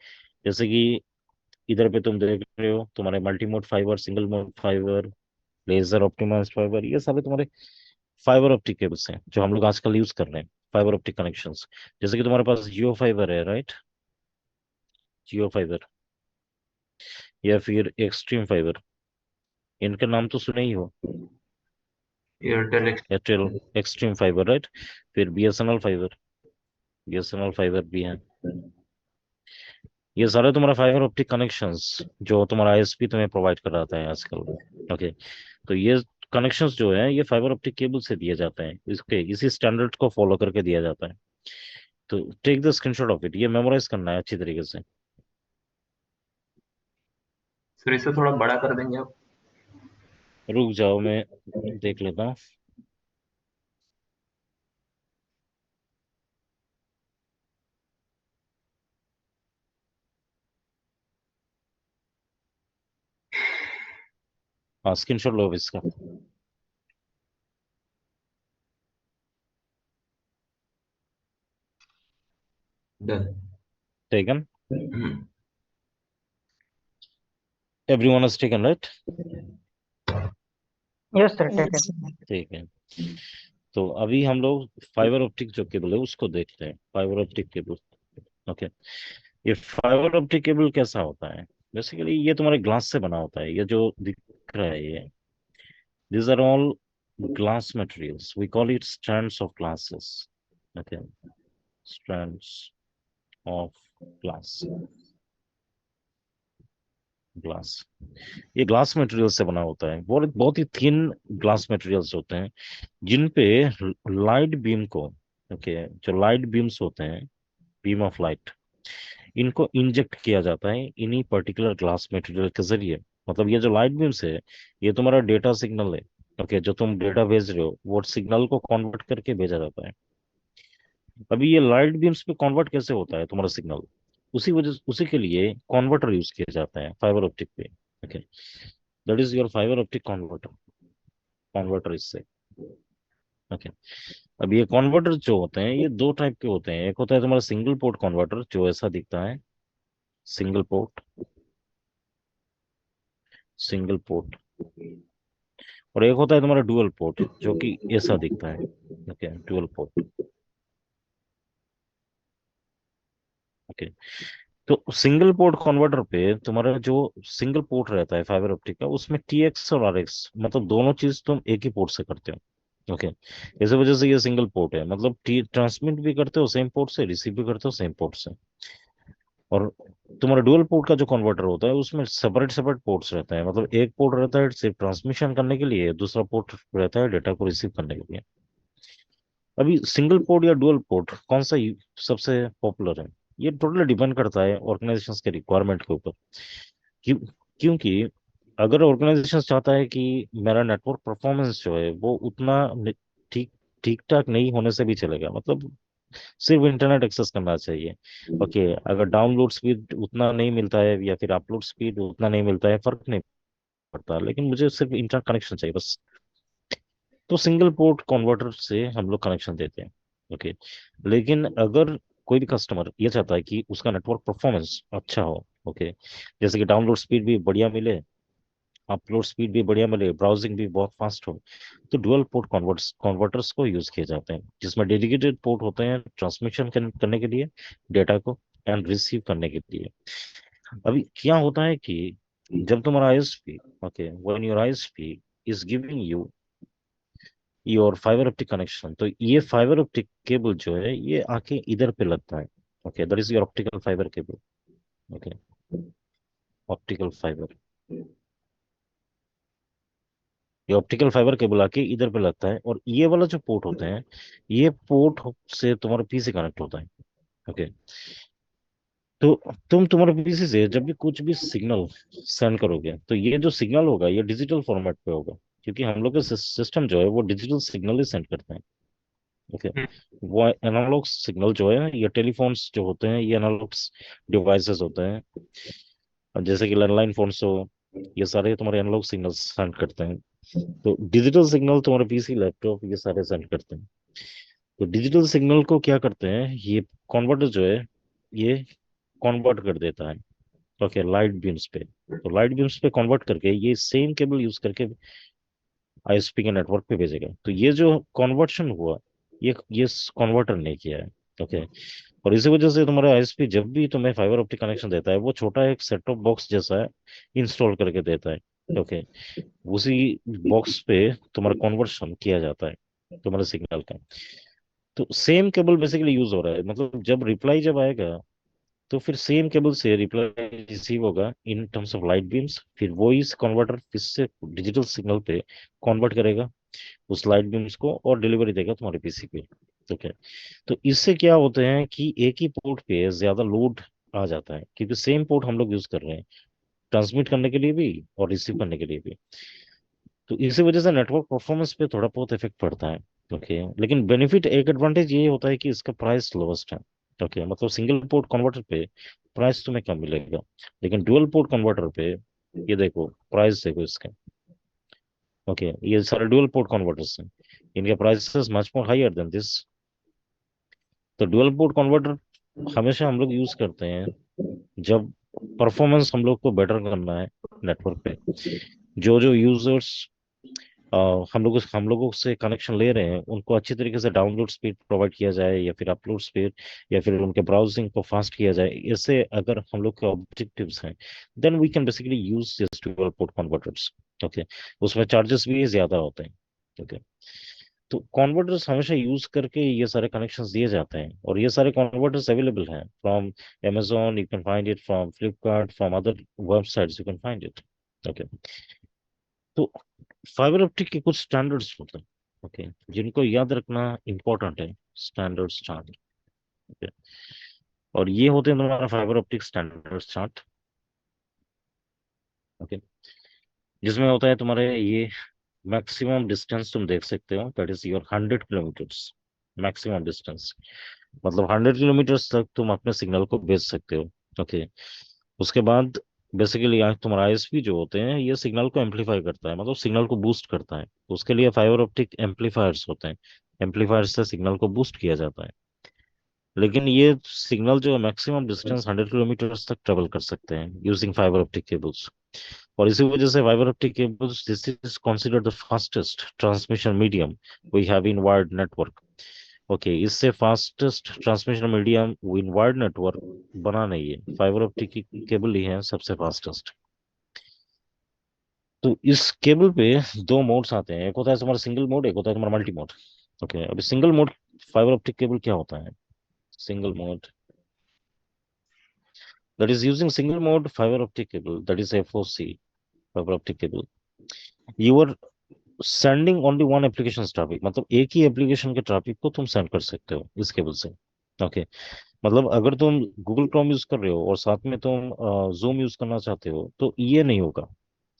जैसे कि इधर पे तुम देख रहे हो तुम्हारे multi mode fibre, single mode fibre, laser optimised fibre, ये सारे तुम्हारे फाइबर ऑप्टिक केबल्स हैं जो हम लोग आजकल यूज कर रहे हैं, फाइबर ऑप्टिक कनेक्शंस। जैसे कि तुम्हारे पास जियो फाइबर है, राइट? जियो फाइबर या फिर एक्सट्रीम फाइबर, इनका नाम तो सुने ही हो। Airtel Airtel extreme fibre, right? फिर BSNL फाइबर, BSNL फाइबर भी है। ये सारे तुम्हारा फाइबर ऑप्टिक कनेक्शंस जो तुम्हारा ISP तुम्हें प्रोवाइड कराता है आजकल। ओके, तो ये कनेक्शंस जो है ये फाइबर ऑप्टिक केबल से दिए जाते हैं, इसके इसी स्टैंडर्ड को फॉलो करके दिया जाता है। तो take the screenshot of it, ये मेमोराइज करना है अच्छी तरीके से। सर, इसे थोड़ा बड़ा कर देंगे आप? रुक जाओ, मैं देख लेता हूँ। हाँ, स्क्रीनशॉट लो अब इसका। Done. Taken, hmm. Everyone is taken, right? Yes, sir. Yes, Taken. sir. ठीक है। तो अभी हम लोग फाइबर ऑप्टिक जो केबल है उसको देखते हैं, फाइबर ऑप्टिक केबल। ओके, ये फाइबर ऑप्टिक केबल कैसा होता है? बेसिकली ये तुम्हारे ग्लास से बना होता है, ये जो दिख रहा है ये, these are all glass materials, we call it strands of glasses। okay, strands of glass, glass. ये ग्लास मटेरियल से बना होता है, बहुत बहुत ही थिन ग्लास मटेरियल्स होते हैं जिन पे लाइट बीम को, ओके, जो लाइट बीम्स होते हैं, बीम ऑफ लाइट, इनको इंजेक्ट किया जाता है इन्हीं पर्टिकुलर ग्लास मटेरियल के जरिए। मतलब ये जो लाइट बीम्स है ये तुम्हारा डेटा सिग्नल है। ओके, जो तुम डेटा भेज रहे हो वो सिग्नल को कन्वर्ट करके भेजा जाता है। अभी ये लाइट बीम्स पे कन्वर्ट कैसे होता है तुम्हारा सिग्नल, उसी के लिए कन्वर्टर यूज किया जाता है फाइबर ऑप्टिक पे। Okay, that is your fibre optic converter, converter इससे। ओके, अब ये कन्वर्टर जो होते हैं ये दो टाइप के होते हैं। एक होता है तुम्हारा सिंगल पोर्ट कन्वर्टर जो ऐसा दिखता है, सिंगल पोर्ट, सिंगल पोर्ट। और एक होता है तुम्हारा डुअल पोर्ट जो कि ऐसा दिखता है। Okay, dual port. ओके, तो सिंगल पोर्ट कन्वर्टर पे तुम्हारा जो सिंगल पोर्ट रहता है फाइबर ऑप्टिक का, उसमें TX और RX, मतलब दोनों चीज तुम एक ही पोर्ट से करते हो। ओके, इस वजह से ये सिंगल पोर्ट है, मतलब ट्रांसमिट भी करते हो सेम पोर्ट से, रिसीव भी करते हो सेम पोर्ट से। और तुम्हारा डुअल पोर्ट का जो कन्वर्टर होता है उसमें सेपरेट सेपरेट पोर्ट्स रहता है, मतलब एक पोर्ट रहता है सिर्फ ट्रांसमिशन करने के लिए, दूसरा पोर्ट रहता है डेटा को रिसीव करने के लिए। अभी सिंगल पोर्ट या डुअल पोर्ट कौन सा सबसे पॉपुलर है, ये टोटली डिपेंड करता है ऑर्गेनाइजेशन के रिक्वायरमेंट के ऊपर। क्यों? क्योंकि अगर ऑर्गेनाइजेशन चाहता है कि मेरा नेटवर्क परफॉर्मेंस जो है वो उतना ठीक ठीक ठाक नहीं होने से भी चलेगा, मतलब सिर्फ इंटरनेट एक्सेस करना चाहिए। ओके, अगर डाउनलोड स्पीड उतना नहीं मिलता है या फिर अपलोड स्पीड उतना नहीं मिलता है, फर्क नहीं पड़ता, लेकिन मुझे सिर्फ इंटरनेट कनेक्शन चाहिए बस, तो सिंगल पोर्ट कन्वर्टर से हम लोग कनेक्शन देते हैं। ओके, लेकिन अगर कोई भी कस्टमर ये चाहता है कि उसका नेटवर्क परफॉर्मेंस अच्छा हो, ओके, जैसे कि डाउनलोड स्पीड भी बढ़िया मिले, अपलोड स्पीड भी बढ़िया मिले, ब्राउजिंग भी बहुत फास्ट हो, तो डुअल पोर्ट कन्वर्टर्स को यूज किए जाते हैं, जिसमें डेडिकेटेड पोर्ट होते हैं ट्रांसमिशन करने के लिए डेटा को, एंड रिसीव करने के लिए। अभी क्या होता है कि जब तुम्हारा ISP, okay, when your ISP is giving you your fibre optic connection, तो ये फाइबर ऑप्टिक केबल जो है ये आके इधर पे लगता है। Okay, that is your optical fibre cable. Okay, optical fibre, ये ऑप्टिकल फाइबर केबल आके इधर पे लगता है, और ये वाला जो पोर्ट होते हैं ये पोर्ट से तुम्हारा PC कनेक्ट होता है। ओके, तो तुम्हारे पीसी से जब भी कुछ भी सिग्नल सेंड करोगे तो ये जो सिग्नल होगा ये डिजिटल फॉर्मेट पे होगा, क्योंकि हम लोग का सिस्टम जो है वो डिजिटल सिग्नल ही सेंड करते हैं। ओके। हम्म, वो एनालॉग सिग्नल जो है ये टेलीफोन्स जो होते हैं ये एनालॉग डिवाइसेस होते हैं। और जैसे कि लैंडलाइन फोन्स हो, ये सारे तुम्हारे एनालॉग सिग्नल सेंड करते हैं। तो डिजिटल सिग्नल तुम्हारे पीसी लैपटॉप ये सारे सेंड करते हैं। तो डिजिटल सिग्नल को क्या करते हैं ये कन्वर्टर जो है ये कन्वर्ट कर देता है। ओके, लाइट बीम्स पे। तो लाइट बीम्स पे कन्वर्ट करके ये सेम केबल यूज करके आईएसपी के नेटवर्क पे भेजेगा। तो ये जो कन्वर्शन हुआ ये कन्वर्टर ने किया है। ओके। और इसी वजह से तुम्हारा आईएसपी जब भी तुम्हें फाइबर ऑप्टिक कनेक्शन देता है वो छोटा एक सेट टॉप बॉक्स जैसा है इंस्टॉल करके देता है। ओके। उसी बॉक्स पे तुम्हारा कन्वर्शन किया जाता है तुम्हारे सिग्नल का। तो सेम केबल बेसिकली यूज हो रहा है, मतलब जब रिप्लाई जब आएगा तो फिर सेम केबल से रिप्लाई रिसीव होगा in terms of light beams, फिर वो इस कन्वर्टर फिर से डिजिटल सिग्नल पे कन्वर्ट करेगा उस लाइट बीम्स को और डिलीवरी देगा तुम्हारे पीसी पे। ठीक है। तो इससे क्या होता है कि एक ही पोर्ट पे ज्यादा लोड आ जाता है, क्योंकि सेम पोर्ट हम लोग यूज कर रहे हैं ट्रांसमिट करने के लिए भी और रिसीव करने के लिए भी। तो इसी वजह से नेटवर्क परफॉर्मेंस पे थोड़ा बहुत इफेक्ट पड़ता है। ओके। लेकिन बेनिफिट एक एडवांटेज ये होता है कि इसका प्राइस लोवेस्ट है। ओके, मतलब सिंगल पोर्ट कन्वर्टर पे प्राइस तुम्हें कम मिलेगा, लेकिन डुअल पोर्ट कन्वर्टर पे ये देखो प्राइस देखो इसका। ओके, ये सारे डुअल पोर्ट कन्वर्टर्स हैं, इनके prices much more higher than this. तो डुअल पोर्ट कन्वर्टर हमेशा हम लोग यूज करते हैं जब परफॉर्मेंस हम लोग को बेटर करना है नेटवर्क पे। जो जो यूजर्स हम लोगों से कनेक्शन ले रहे हैं उनको अच्छी तरीके से डाउनलोड स्पीड प्रोवाइड किया जाए या फिर अपलोड स्पीड या फिर उनके ब्राउजिंग को फास्ट किया जाए, इससे अगर हम लोग के ऑब्जेक्टिव्स हैं then we can basically use this dual port converters. Okay. उसमें चार्जेस भी ज्यादा होते हैं। ओके। तो कन्वर्टर्स हमेशा यूज करके ये सारे कनेक्शंस दिए जाते हैं, और ये सारे कन्वर्टर्स अवेलेबल हैं from Amazon, you can find it from Flipkart, from other websites you can find it. Okay. तो फाइबर ऑप्टिक के कुछ स्टैंडर्ड्स होते हैं। ओके, जिनको याद रखना इंपॉर्टेंट है। Standards chart. ओके। और ये होते हैं तुम्हारा fibre optic standards chart. Okay. जिसमें होता है तुम्हारे ये मैक्सिमम डिस्टेंस तुम देख सकते हो, that is your 100 kilometres maximum distance. मतलब 100 किलोमीटर्स तक तुम अपने सिग्नल को भेज सकते हो। ओके। उसके बाद बेसिकली यहाँ तुम्हारा आईएसपी जो होते हैं ये सिग्नल को एम्पलीफाई करता है, मतलब सिग्नल को बूस्ट करता है, तो उसके लिए फाइबर ऑप्टिक एम्पलीफायर्स होते हैं। एम्पलीफायर से सिग्नल को बूस्ट किया जाता है। लेकिन ये सिग्नल जो मैक्सिमम डिस्टेंस 100 किलोमीटर्स तक ट्रेवल कर सकते हैं यूजिंग फाइबर ऑप्टिक केबल्स। और इसी वजह से fibre optic cables this is considered the fastest transmission medium we have in wired network. Okay, इससे fastest transmission medium in wired network बना नहीं है, फाइबर ऑप्टिक की केबल ही है सबसे फास्टेस्ट। तो इस केबल पे दो मोड्स आते हैं, एक होता है तुम्हारा सिंगल मोड, एक होता है तुम्हारा मल्टी मोड। ओके, अभी single mode fibre optic cable क्या होता है? Single mode that is using single mode fiber optic cable, that is FOC fiber optic cable, you are sending only one application traffic, मतलब एक ही एप्लीकेशन के ट्रैफिक को तुम सेंड कर सकते हो इस केबल से। ओके। मतलब अगर तुम गूगल क्रोम यूज कर रहे हो और साथ में तुम जूम यूज करना चाहते हो तो ये नहीं होगा।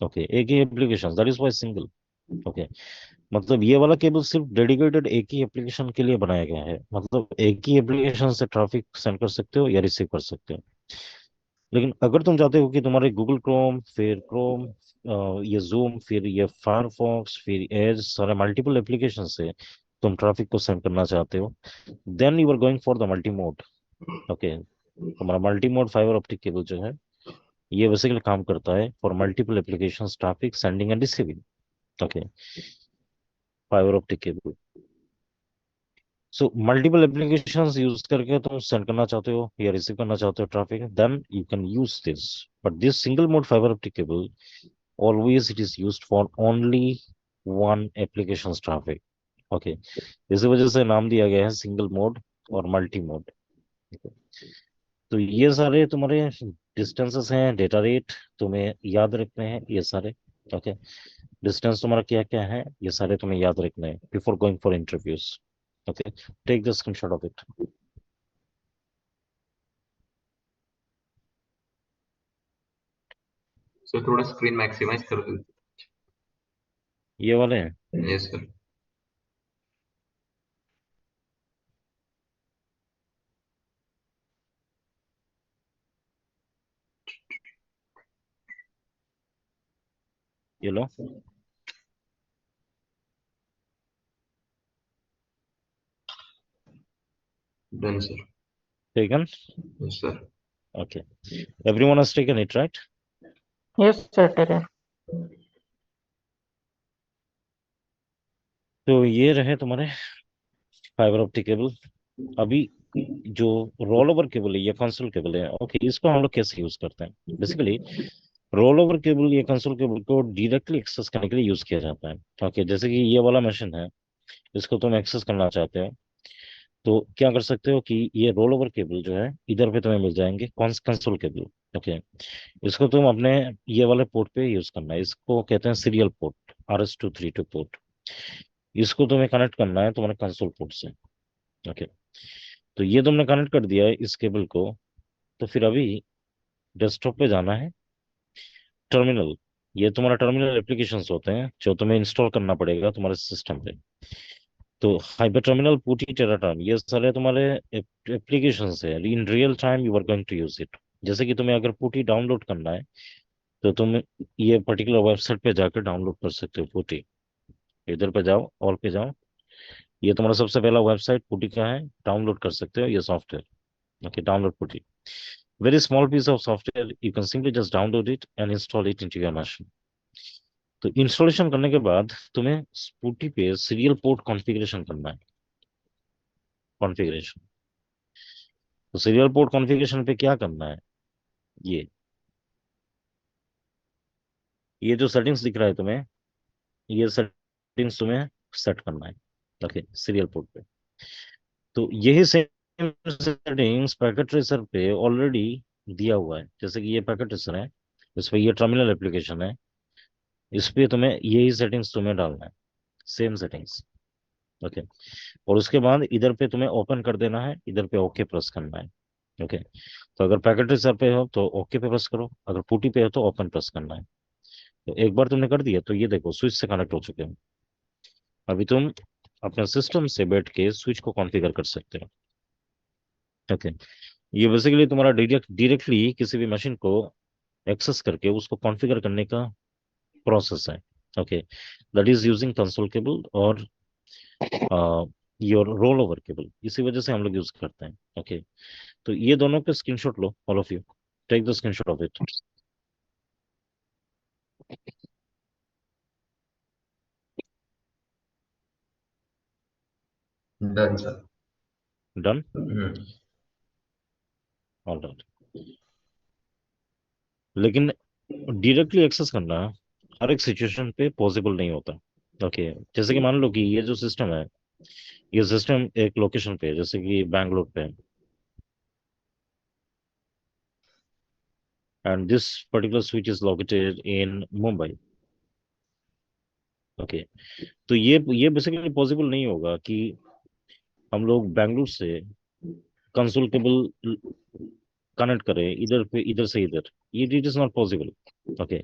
ओके, एक ही application, that is why single. Okay. मतलब ये वाला केबल सिर्फ डेडिकेटेड एक ही एप्लीकेशन के लिए बनाया गया है, मतलब एक ही एप्लीकेशन से ट्रैफिक सेंड कर सकते हो या रिसीव कर सकते हो। लेकिन अगर तुम चाहते हो कि तुम्हारे गूगल क्रोम फिर क्रोम ये जूम फिर ये फायरफॉक्स फिर एज सारे मल्टीपल एप्लीकेशन से तुम ट्रैफिक को सेंड करना चाहते हो then you are going for the multi mode. Okay. तुम्हारा multi mode fibre optic cable जो है ये बेसिकली काम करता है for multiple application traffic sending and receiving. Okay, fibre optic cable. So multiple applications use करके तुम सेंड करना चाहते हो या रिसीव करना चाहते हो traffic, then you can use this. But this single mode fibre optic cable always it is used for only one applications traffic। Okay, इसी वजह से नाम दिया गया है सिंगल मोड और मल्टी मोड। तो ये सारे तुम्हारे डिस्टेंसेस हैं, डेटा रेट तुम्हें याद रखने हैं ये सारे। ओके, डिस्टेंस तुम्हारा क्या क्या है ये सारे तुम्हें याद रखने हैं before going for interviews. Okay, take the screenshot of it. तो थोड़ा स्क्रीन मैक्सिमाइज कर दो। ये वाले हैं। Yes sir. ये लो। Done sir. Taken. Yes sir. Okay, everyone has taken it, right? Yes, sir. Taken. तो ये रहे तुम्हारे फाइबर ऑप्टिक केबल। अभी जो रोल ओवर केबल है या कंसोल केबल है, ओके, इसको हम लोग कैसे यूज करते हैं? बेसिकली रोल ओवर केबल या कंसोल केबल को डायरेक्टली एक्सेस करने के लिए यूज किया जाता है। ओके, जैसे कि ये वाला मशीन है, इसको तुम एक्सेस करना चाहते हो, तो क्या कर सकते हो कि ये रोल ओवर केबल जो है इधर पे तुम्हें मिल जाएंगे, कंसोल केबल। ओके, इसको तुम अपने ये वाले पोर्ट पे यूज करना है, इसको कहते हैं सीरियल पोर्ट, RS-232 पोर्ट। इसको तुम्हें कनेक्ट करना है तुम्हारे कंसोल पोर्ट से। ओके, तो ये तुमने कनेक्ट कर दिया है इस केबल को। तो फिर अभी डेस्कटॉप पे जाना है, टर्मिनल। ये तुम्हारा टर्मिनल एप्लीकेशंस होते हैं जो तुम्हें इंस्टॉल करना पड़ेगा तुम्हारे सिस्टम पे। तो हाइपर टर्मिनल, पुटी, टेराटर्न, ये सारे तुम्हारे एप्लीकेशंस है, in real time you are going to use it. जैसे कि तुम्हें अगर पुटी डाउनलोड करना है, तो तुम ये पर्टिकुलर वेबसाइट पे जाकर डाउनलोड कर सकते हो पुटी। इधर पे जाओ, ऑल पे जाओ, ये तुम्हारा सबसे पहला वेबसाइट पुटी का है, डाउनलोड कर सकते हो ये software. Okay, download putty, very small piece of software, you can simply just download it and install it into your machine। तो इंस्टॉलेशन करने के बाद तुम्हें स्पूटी पे सीरियल पोर्ट कॉन्फ़िगरेशन करना है। कॉन्फ़िगरेशन, तो सीरियल पोर्ट कॉन्फ़िगरेशन पे क्या करना है? ये ये जो सेटिंग्स दिख रहा है तुम्हें, ये सेटिंग्स तुम्हें सेट करना है। ओके, सीरियल पोर्ट पे। तो यही सेम सेटिंग्स पैकेट ट्रेसर पे ऑलरेडी दिया हुआ है। जैसे कि ये पैकेट ट्रेसर है, इस पे ये टर्मिनल एप्लीकेशन है, इस पे तुम्हें यही सेटिंग्स तुम्हें डालना है, सेम सेटिंग्स। ओके, और उसके बाद इधर पे तुम्हें ओपन कर देना है, इधर पे ओके प्रेस करना है। ओके, तो अगर पैकेट सर पे हो तो ओके पे प्रेस करो, अगर पुटी पे हो तो ओपन प्रेस करना है। तो एक बार तुमने कर दिया तो ये देखो स्विच से कनेक्ट हो चुके हैं। अभी तुम अपने सिस्टम से बैठ के स्विच को कॉन्फ़िगर कर सकते हो। ओके, ये बेसिकली तुम्हारा डायरेक्टली किसी भी मशीन को एक्सेस करके उसको कॉन्फ़िगर करने का प्रोसेस है। Okay, that is using console cable और योर रोल ओवर केबल, इसी वजह से हम लोग यूज करते हैं। ओके, तो ये दोनों के स्क्रीनशॉट लो, all of you take the screenshot of it. Done sir. Done, all right. लेकिन डायरेक्टली एक्सेस करना हर एक सिचुएशन पे पॉसिबल नहीं होता। ओके, जैसे कि मान लो कि ये जो सिस्टम है, ये सिस्टम एक लोकेशन पे है, जैसे कि बैंगलोर पे है, and this particular switch is located in Mumbai. Okay, तो ये बेसिकली पॉसिबल नहीं होगा कि हम लोग बैंगलोर से कंसोल केबल कनेक्ट करें इधर पे, इधर से इधर, ये it is not possible. Okay,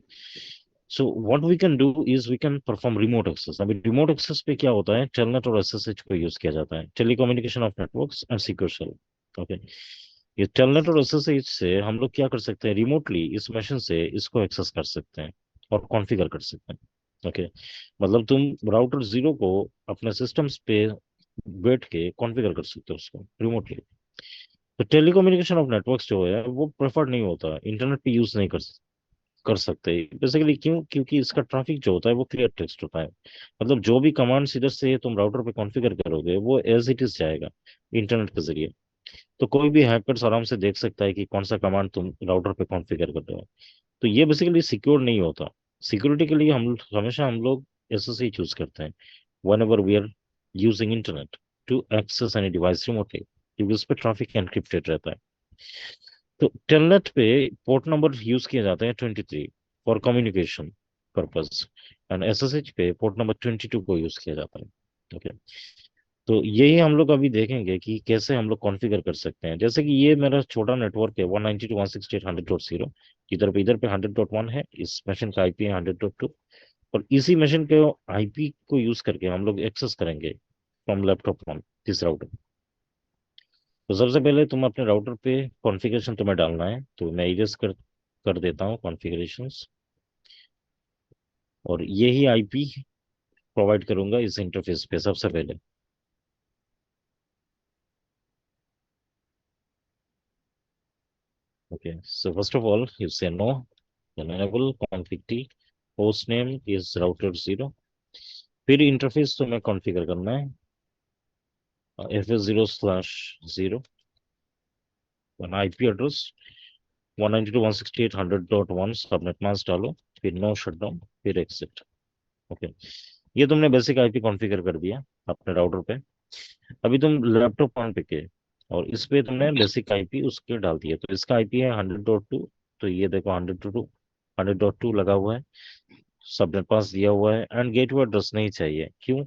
so what we can do is we can perform remote access. अभी रिमोट एक्सेस पे क्या होता है, टेलनेट और एसएसएच को यूज किया जाता है, telecommunication of networks and secure shell. Okay, ये टेलनेट और एसएसएच से हम लोग क्या कर सकते हैं, रिमोटली इस मशीन से इसको एक्सेस कर सकते हैं और कॉन्फ़िगर कर सकते हैं। ओके, मतलब तुम राउटर जीरो को अपने सिस्टम्स पे बैठ के कॉन्फ़िगर कर सकते हो उसको रिमोटली। तो टेलीकम्युनिकेशन ऑफ नेटवर्क्स जो है वो प्रेफर्ड नहीं होता, इंटरनेट पे यूज नहीं कर सकते बेसिकली। क्यों? क्योंकि इसका ट्रैफिक जो होता है वो क्लियर टेक्स्ट होता है। मतलब जो भी कमांड्स इधर से तुम राउटर पे कॉन्फ़िगर करोगे वो एज इट इज जाएगा इंटरनेट के जरिए। तो कोई भी हैकर्स आराम से देख सकता है कि कौन सा कमांड तुम राउटर पे कॉन्फ़िगर कर रहे हो। तो ये बेसिकली सिक्योर नहीं होता। सिक्योरिटी के लिए हम लोग एसएससी चूज करते हैं whenever we are using internet to access any device remotely, क्योंकि उस पर ट्रैफिक एनक्रिप्टेड रहता है। तो टेलनेट पे पोर्ट नंबर यूज किया जाता है 23 for communication purpose, and SSH पे पोर्ट नंबर 22 को यूज किया जाता है। ओके, तो यही हम लोग अभी देखेंगे कि कैसे हम लोग कॉन्फ़िगर कर सकते हैं। जैसे कि ये मेरा छोटा नेटवर्क है 192.168.100.0, इधर पे 100.1 है, इस मशीन का आईपी है 100.2, और इसी मशीन के आईपी को यूज करके हम लोग एक्सेस करेंगे from laptop on this router. तो सबसे पहले तुम अपने राउटर पे कॉन्फ़िगरेशन तुम्हें डालना है, तो मैं इरेज कर देता हूँ कॉन्फ़िगरेशंस, और यही आईपी प्रोवाइड करूंगा इस इंटरफेस पे सबसे पहले। Okay, so first of all, you say no, then enable config t, host name is router 0, फिर इंटरफेस तुम्हें कॉन्फ़िगर करना है fs0/0, one IP address 192.168.100.1 subnet mask डालो, फिर नो शटडाउन, फिर एग्जिट। ओके, ये तुमने बेसिक आईपी कॉन्फ़िगर कर दिया अपने राउटर पे। अभी तुम लैपटॉप ऑन पे के, और इस पे तुमने बेसिक आईपी उसके डाल दिया, तो इसका आईपी है 100.2, तो ये देखो 100.2 लगा हुआ है, सबनेट पास दिया हुआ है, एंड गेटवे एड्रेस नहीं चाहिए। क्यों?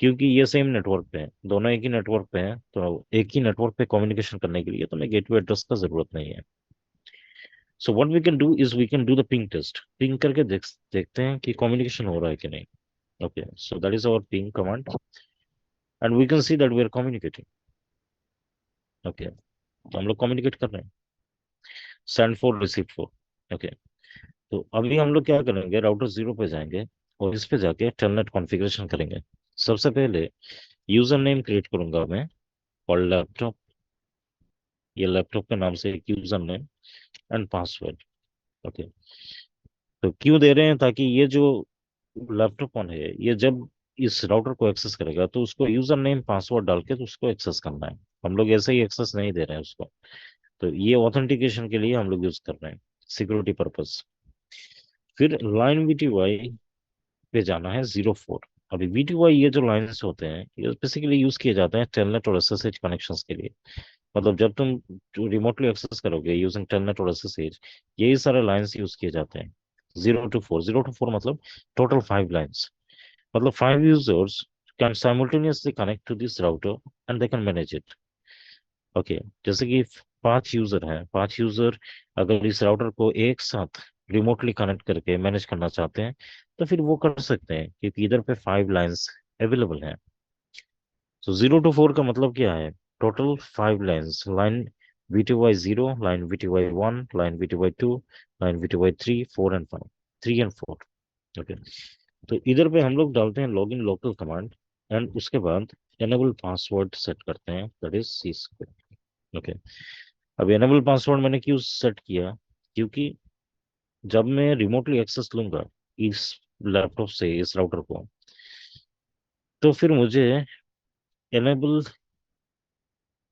क्योंकि ये सेम नेटवर्क पे है, दोनों एक ही नेटवर्क पे हैं, तो एक ही नेटवर्क पे कम्युनिकेशन करने के लिए तुम्हें गेटवे एड्रेस का जरूरत नहीं है। So what we can do is we can do the ping test, ping करके देखते हैं कि कम्युनिकेशन हो रहा है कि नहीं। Okay, so that is our ping command, and we can see that we are communicating. Okay, तो हम लोग कम्युनिकेट कर रहे हैं, send four receive four. Okay, तो अभी हम लोग क्या करेंगे, राउटर 0 पे जाएंगे और इस पे जाके टेलनेट कॉन्फ़िगरेशन करेंगे। सबसे पहले यूजर नेम क्रिएट करूंगा मैं, और लैपटॉप, ये लैपटॉप के नाम से एक user name and password. Okay, तो क्यों दे रहे हैं, ताकि ये जो लैपटॉप ऑन है, ये जब इस राउटर को एक्सेस करेगा तो उसको यूजर नेम पासवर्ड डाल के तो उसको एक्सेस करना है। हम लोग ऐसे ही एक्सेस नहीं दे रहे हैं उसको, तो ये ऑथेंटिकेशन के लिए हम लोग यूज कर रहे हैं, सिक्योरिटी पर्पज। फिर लाइन वीटीवाई पे जाना है 04। अभी वीटीवाई ये जो लाइन्स होते हैं ये बेसिकली यूज किए जाते हैं टेलनेट और एसएसएच कनेक्शंस के लिए। मतलब जब तुम रिमोटली एक्सेस करोगे यूजिंग टेलनेट और एसएसएच, यही सारे लाइन्स यूज किए जाते हैं। 0 to 4 मतलब टोटल 5 लाइन्स, मतलब 5 users can simultaneously connect to this router and they can manage it। Okay, जैसे कि 5 यूजर हैं, 5 यूजर अगर इस राउटर को एक साथ रिमोटली कनेक्ट करके मैनेज करना चाहते हैं तो फिर वो कर सकते हैं, क्योंकि इधर पे 5 लाइन्स अवेलेबल हैं। तो 0 to 4 का मतलब क्या है, total 5 lines, line VTY 0, line VTY 1, line VTY 2, line VTY 3, 4 and 5, 3 and 4। Okay, तो इधर पे हम लोग डालते हैं लॉगिन लोकल कमांड, एंड उसके बाद एनेबल पासवर्ड सेट करते हैं, दैट इज सी। ओके, अब एनेबल पासवर्ड मैंने क्यों सेट किया, क्योंकि जब मैं रिमोटली एक्सेस लूंगा इस लैपटॉप से इस राउटर को, तो फिर मुझे एनेबल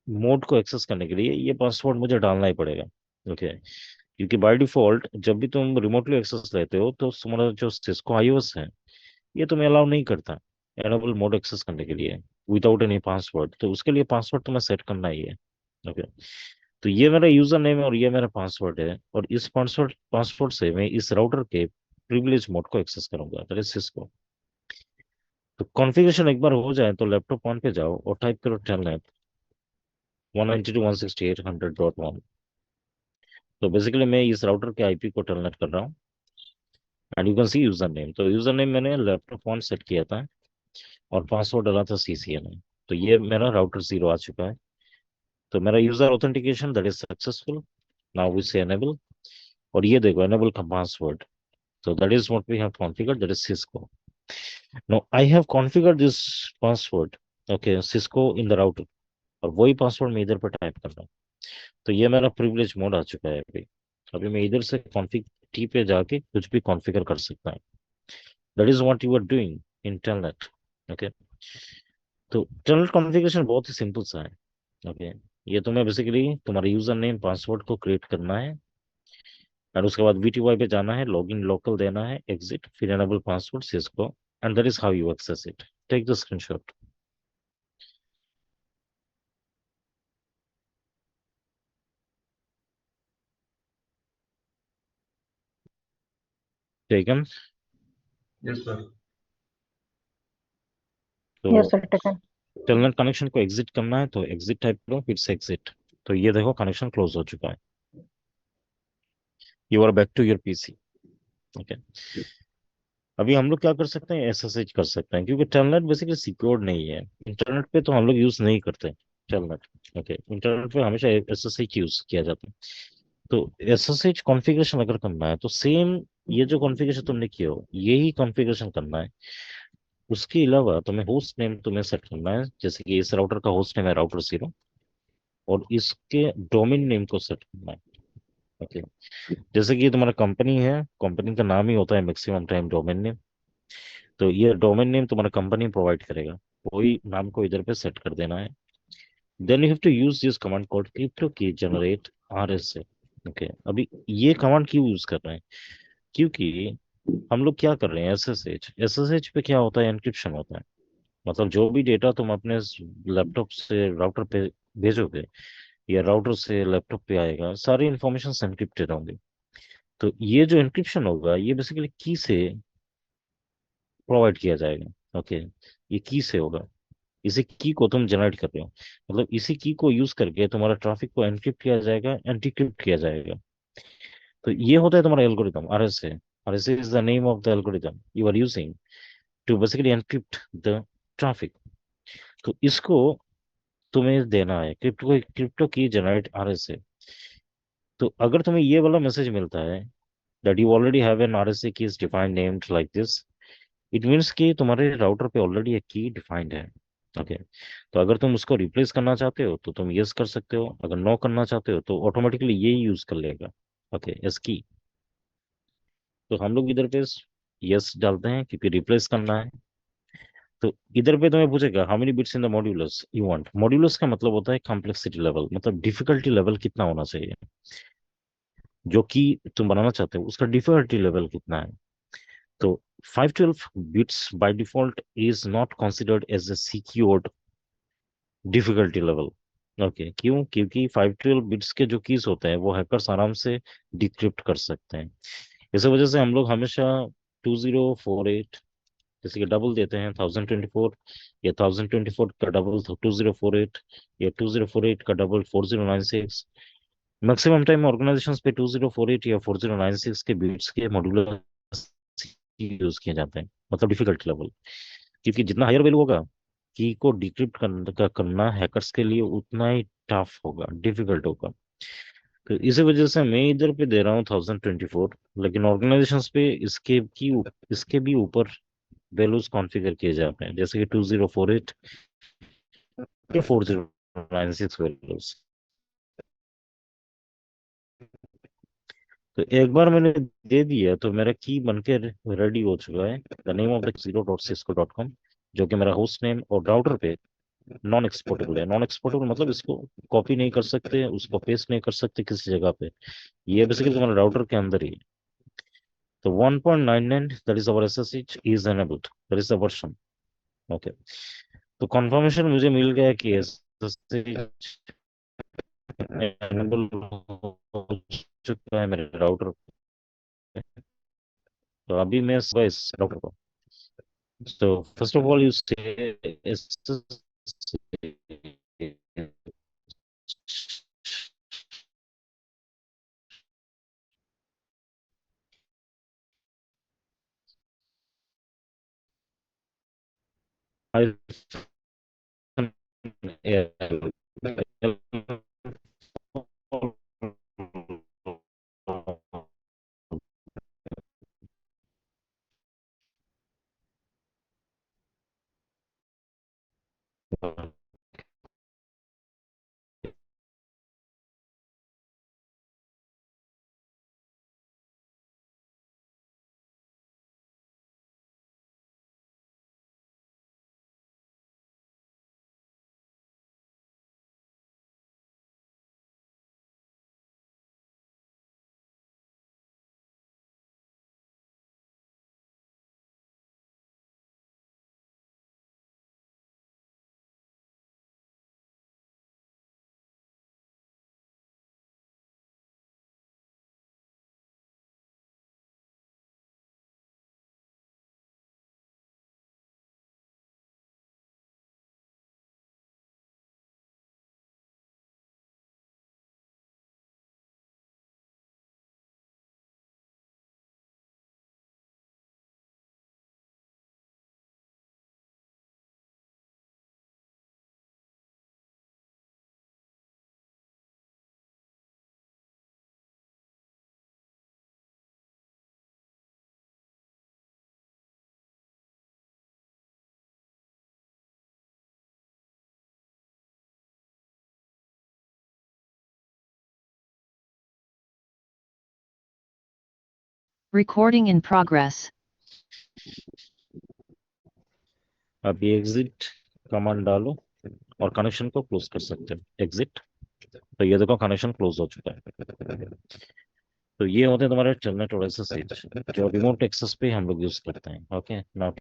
मोड को एक्सेस करने के लिए ये पासवर्ड मुझे डालना ही पड़ेगा। ओके, क्योंकि बाय डिफॉल्ट जब भी तुम रिमोटली एक्सेस लेते हो तो तुम्हारा जो सिस्को आईओएस है ये तुम्हें अलाउ नहीं करता एनेबल मोड एक्सेस करने के लिए विदाउट एनी पासवर्ड, तो उसके लिए पासवर्ड तुम्हें सेट करना ही है। ओके, तो ये मेरा यूजर नेम है और ये मेरा पासवर्ड है, और इस पासवर्ड पासवर्ड से मैं इस राउटर के प्रिविलेज मोड को एक्सेस करूंगा, दैट इज सिस्को। तो कॉन्फ़िगरेशन एक बार हो जाए तो लैपटॉप ऑन पे जाओ और टाइप करो टेलनेट 192.168.100.1। तो बेसिकली मैं इस राउटर के आईपी को टेलनेट कर रहा हूँ, and you can C user name, तो यूजर नेम मैंने लैपटॉप ऑन सेट किया था और पासवर्ड डाला था CCNA। तो ये मेरा राउटर 0 आ चुका है, तो मेरा user authentication that is successful. Now we say enable, और ये देखो एनेबल का password, so that is what we have configured, that is Cisco। Now I have configured this password, okay, Cisco in the router, और वही पासवर्ड मैं इधर पर टाइप कर रहा हूँ। तो ये मेरा प्रिविलेज मोड आ चुका है। अभी अभी मैं इधर से कॉन्फ़िग टी पे जाके कुछ भी कॉन्फ़िगर कर सकता है, that is what you are doing in telnet. Okay, तो टेलनेट कॉन्फ़िगरेशन बहुत ही सिंपल सा है। ओके, ये तुम्हें बेसिकली तुम्हारा यूजर नेम पासवर्ड को क्रिएट करना है, और उसके बाद VTY पे जाना है, लॉगिन लोकल देना है, एग्जिट, फिर enable password Cisco, and that is how you access it. Take the screenshot. Taken. Yes sir. तो Yes, sir, taken. Telnet connection को एग्जिट करना है तो एग्जिट टाइप करो, फिर से एग्जिट, तो ये देखो कनेक्शन क्लोज हो चुका है। You are back to your PC. Okay, अभी हम लोग क्या कर सकते हैं, एसएसएच कर सकते हैं, क्योंकि टेलनेट बेसिकली सिक्योर्ड नहीं है। इंटरनेट पे तो हम लोग यूज नहीं करते टेलनेट। ओके, इंटरनेट पे हमेशा एसएसएच यूज किया जाता है। तो एसएसएच कॉन्फ़िगरेशन अगर करना है तो सेम ये जो कॉन्फ़िगरेशन तुमने किया हो यही कॉन्फ़िगरेशन करना है। उसके अलावा तुम्हें होस्ट नेम तुम्हें सेट करना है, जैसे कि इस राउटर का होस्ट नेम है राउटर 0, और इसके डोमेन नेम को सेट करना है। ओके, जैसे कि ये तुम्हारा कंपनी है, कंपनी का नाम ही होता है मैक्सिमम टाइम डोमेन नेम। तो ये डोमेन नेम तुम्हारा कंपनी प्रोवाइड करेगा, वही नाम को इधर पे सेट कर देना है। Then you have to use this command called crypto key generate RSA। Okay, अभी ये कमांड क्यों यूज कर रहे हैं, क्योंकि हम लोग क्या कर रहे हैं, एसएसएच पे क्या होता है, एनक्रिप्शन होता है। मतलब जो भी डेटा तुम अपने लैपटॉप से राउटर पे भेजोगे या राउटर से लैपटॉप पे आएगा, सारी इंफॉर्मेशन एनक्रिप्टेड होंगे। तो ये जो एनक्रिप्शन होगा ये बेसिकली की से प्रोवाइड किया जाएगा। ओके, ये की से होगा, इसी की को तुम जनरेट कर रहे हो, मतलब इसी की को यूज करके तुम्हारा ट्रैफिक को एनक्रिप्ट किया जाएगा, एंटीक्रिप्ट किया जाएगा। तो ये होता है तुम्हारा algorithm RSA. RSA is the name of the algorithm you are using to basically encrypt the traffic. तो इसको तुम्हें देना है क्रिप्टो की जनरेट आरएसए। तो अगर तुम्हें ये वाला मैसेज मिलता है that you already have an RSA key is defined named like this, it means कि तुम्हारे राउटर पे ऑलरेडी एक की डिफाइंड है। ओके, तो अगर तुम उसको रिप्लेस करना चाहते हो तो तुम यस कर सकते हो, अगर नो करना चाहते हो तो ऑटोमेटिकली ये यूज कर लेगा। ओके, एस की। तो हम लोग इधर पे यस डालते हैं क्योंकि रिप्लेस करना है। तो इधर पे तुम्हें पूछेगा how many bits in the modulus you want. Modulus का मतलब होता है कॉम्प्लेक्सिटी लेवल, मतलब डिफिकल्टी लेवल कितना होना चाहिए, जो कि तुम बनाना चाहते हो उसका डिफिकल्टी लेवल कितना है। तो 512 bits by default is not considered as a secured difficulty level. Okay, क्यों, क्योंकि 512 बिट्स के जो कीज होते हैं वो हैकर्स आराम से डिक्रिप्ट कर सकते हैं। इस वजह से हम लोग हमेशा 2048, जैसे कि डबल देते हैं 1024, या 1024 का डबल 2048, या 2048 का डबल 4096। मैक्सिमम टाइम ऑर्गेनाइजेशन पे 2048 या 4096 के बिट्स के मॉड्यूलर यूज किए जाते हैं, मतलब डिफिकल्टी लेवल। क्योंकि जितना हायर वैल्यू होगा की को डिक्रिप्ट करना हैकर्स के लिए उतना ही टफ होगा, डिफिकल्ट होगा। तो इसी वजह से मैं इधर पे दे रहा हूँ 1024, लेकिन ऑर्गेनाइजेशंस पे इसके भी ऊपर वैल्यूज कॉन्फ़िगर किए जाते हैं, जैसे कि 2048 या 4096 वैल्यूज। तो एक बार मैंने दे दिया तो मेरा की बनके रेडी हो चुका है, the name of the 0.cisco.com, जो कि मेरा होस्ट नेम और राउटर पे नॉन एक्सपोर्टेबल है। नॉन एक्सपोर्टेबल मतलब इसको कॉपी नहीं कर सकते, उसको पेस्ट नहीं कर सकते किसी जगह पे, ये बेसिकली तुम्हारे राउटर के अंदर ही है। तो 1.99 that is our SSH is enabled, that is the version. Okay, तो कंफर्मेशन मुझे मिल गया कि एसएसएच एनेबल हो चुका है मेरे राउटर पे। तो अभी मैं इस राउटर को, so first of all you say Recording in progress. अब ये एग्जिट कमांड डालो और कनेक्शन को क्लोज कर सकते हो, एग्जिट। तो ये देखो कनेक्शन क्लोज हो चुका है। तो ये होते हैं तुम्हारे टेलनेट और एसएसएच जो रिमोट एक्सेस पे हम लोग यूज करते हैं। Okay now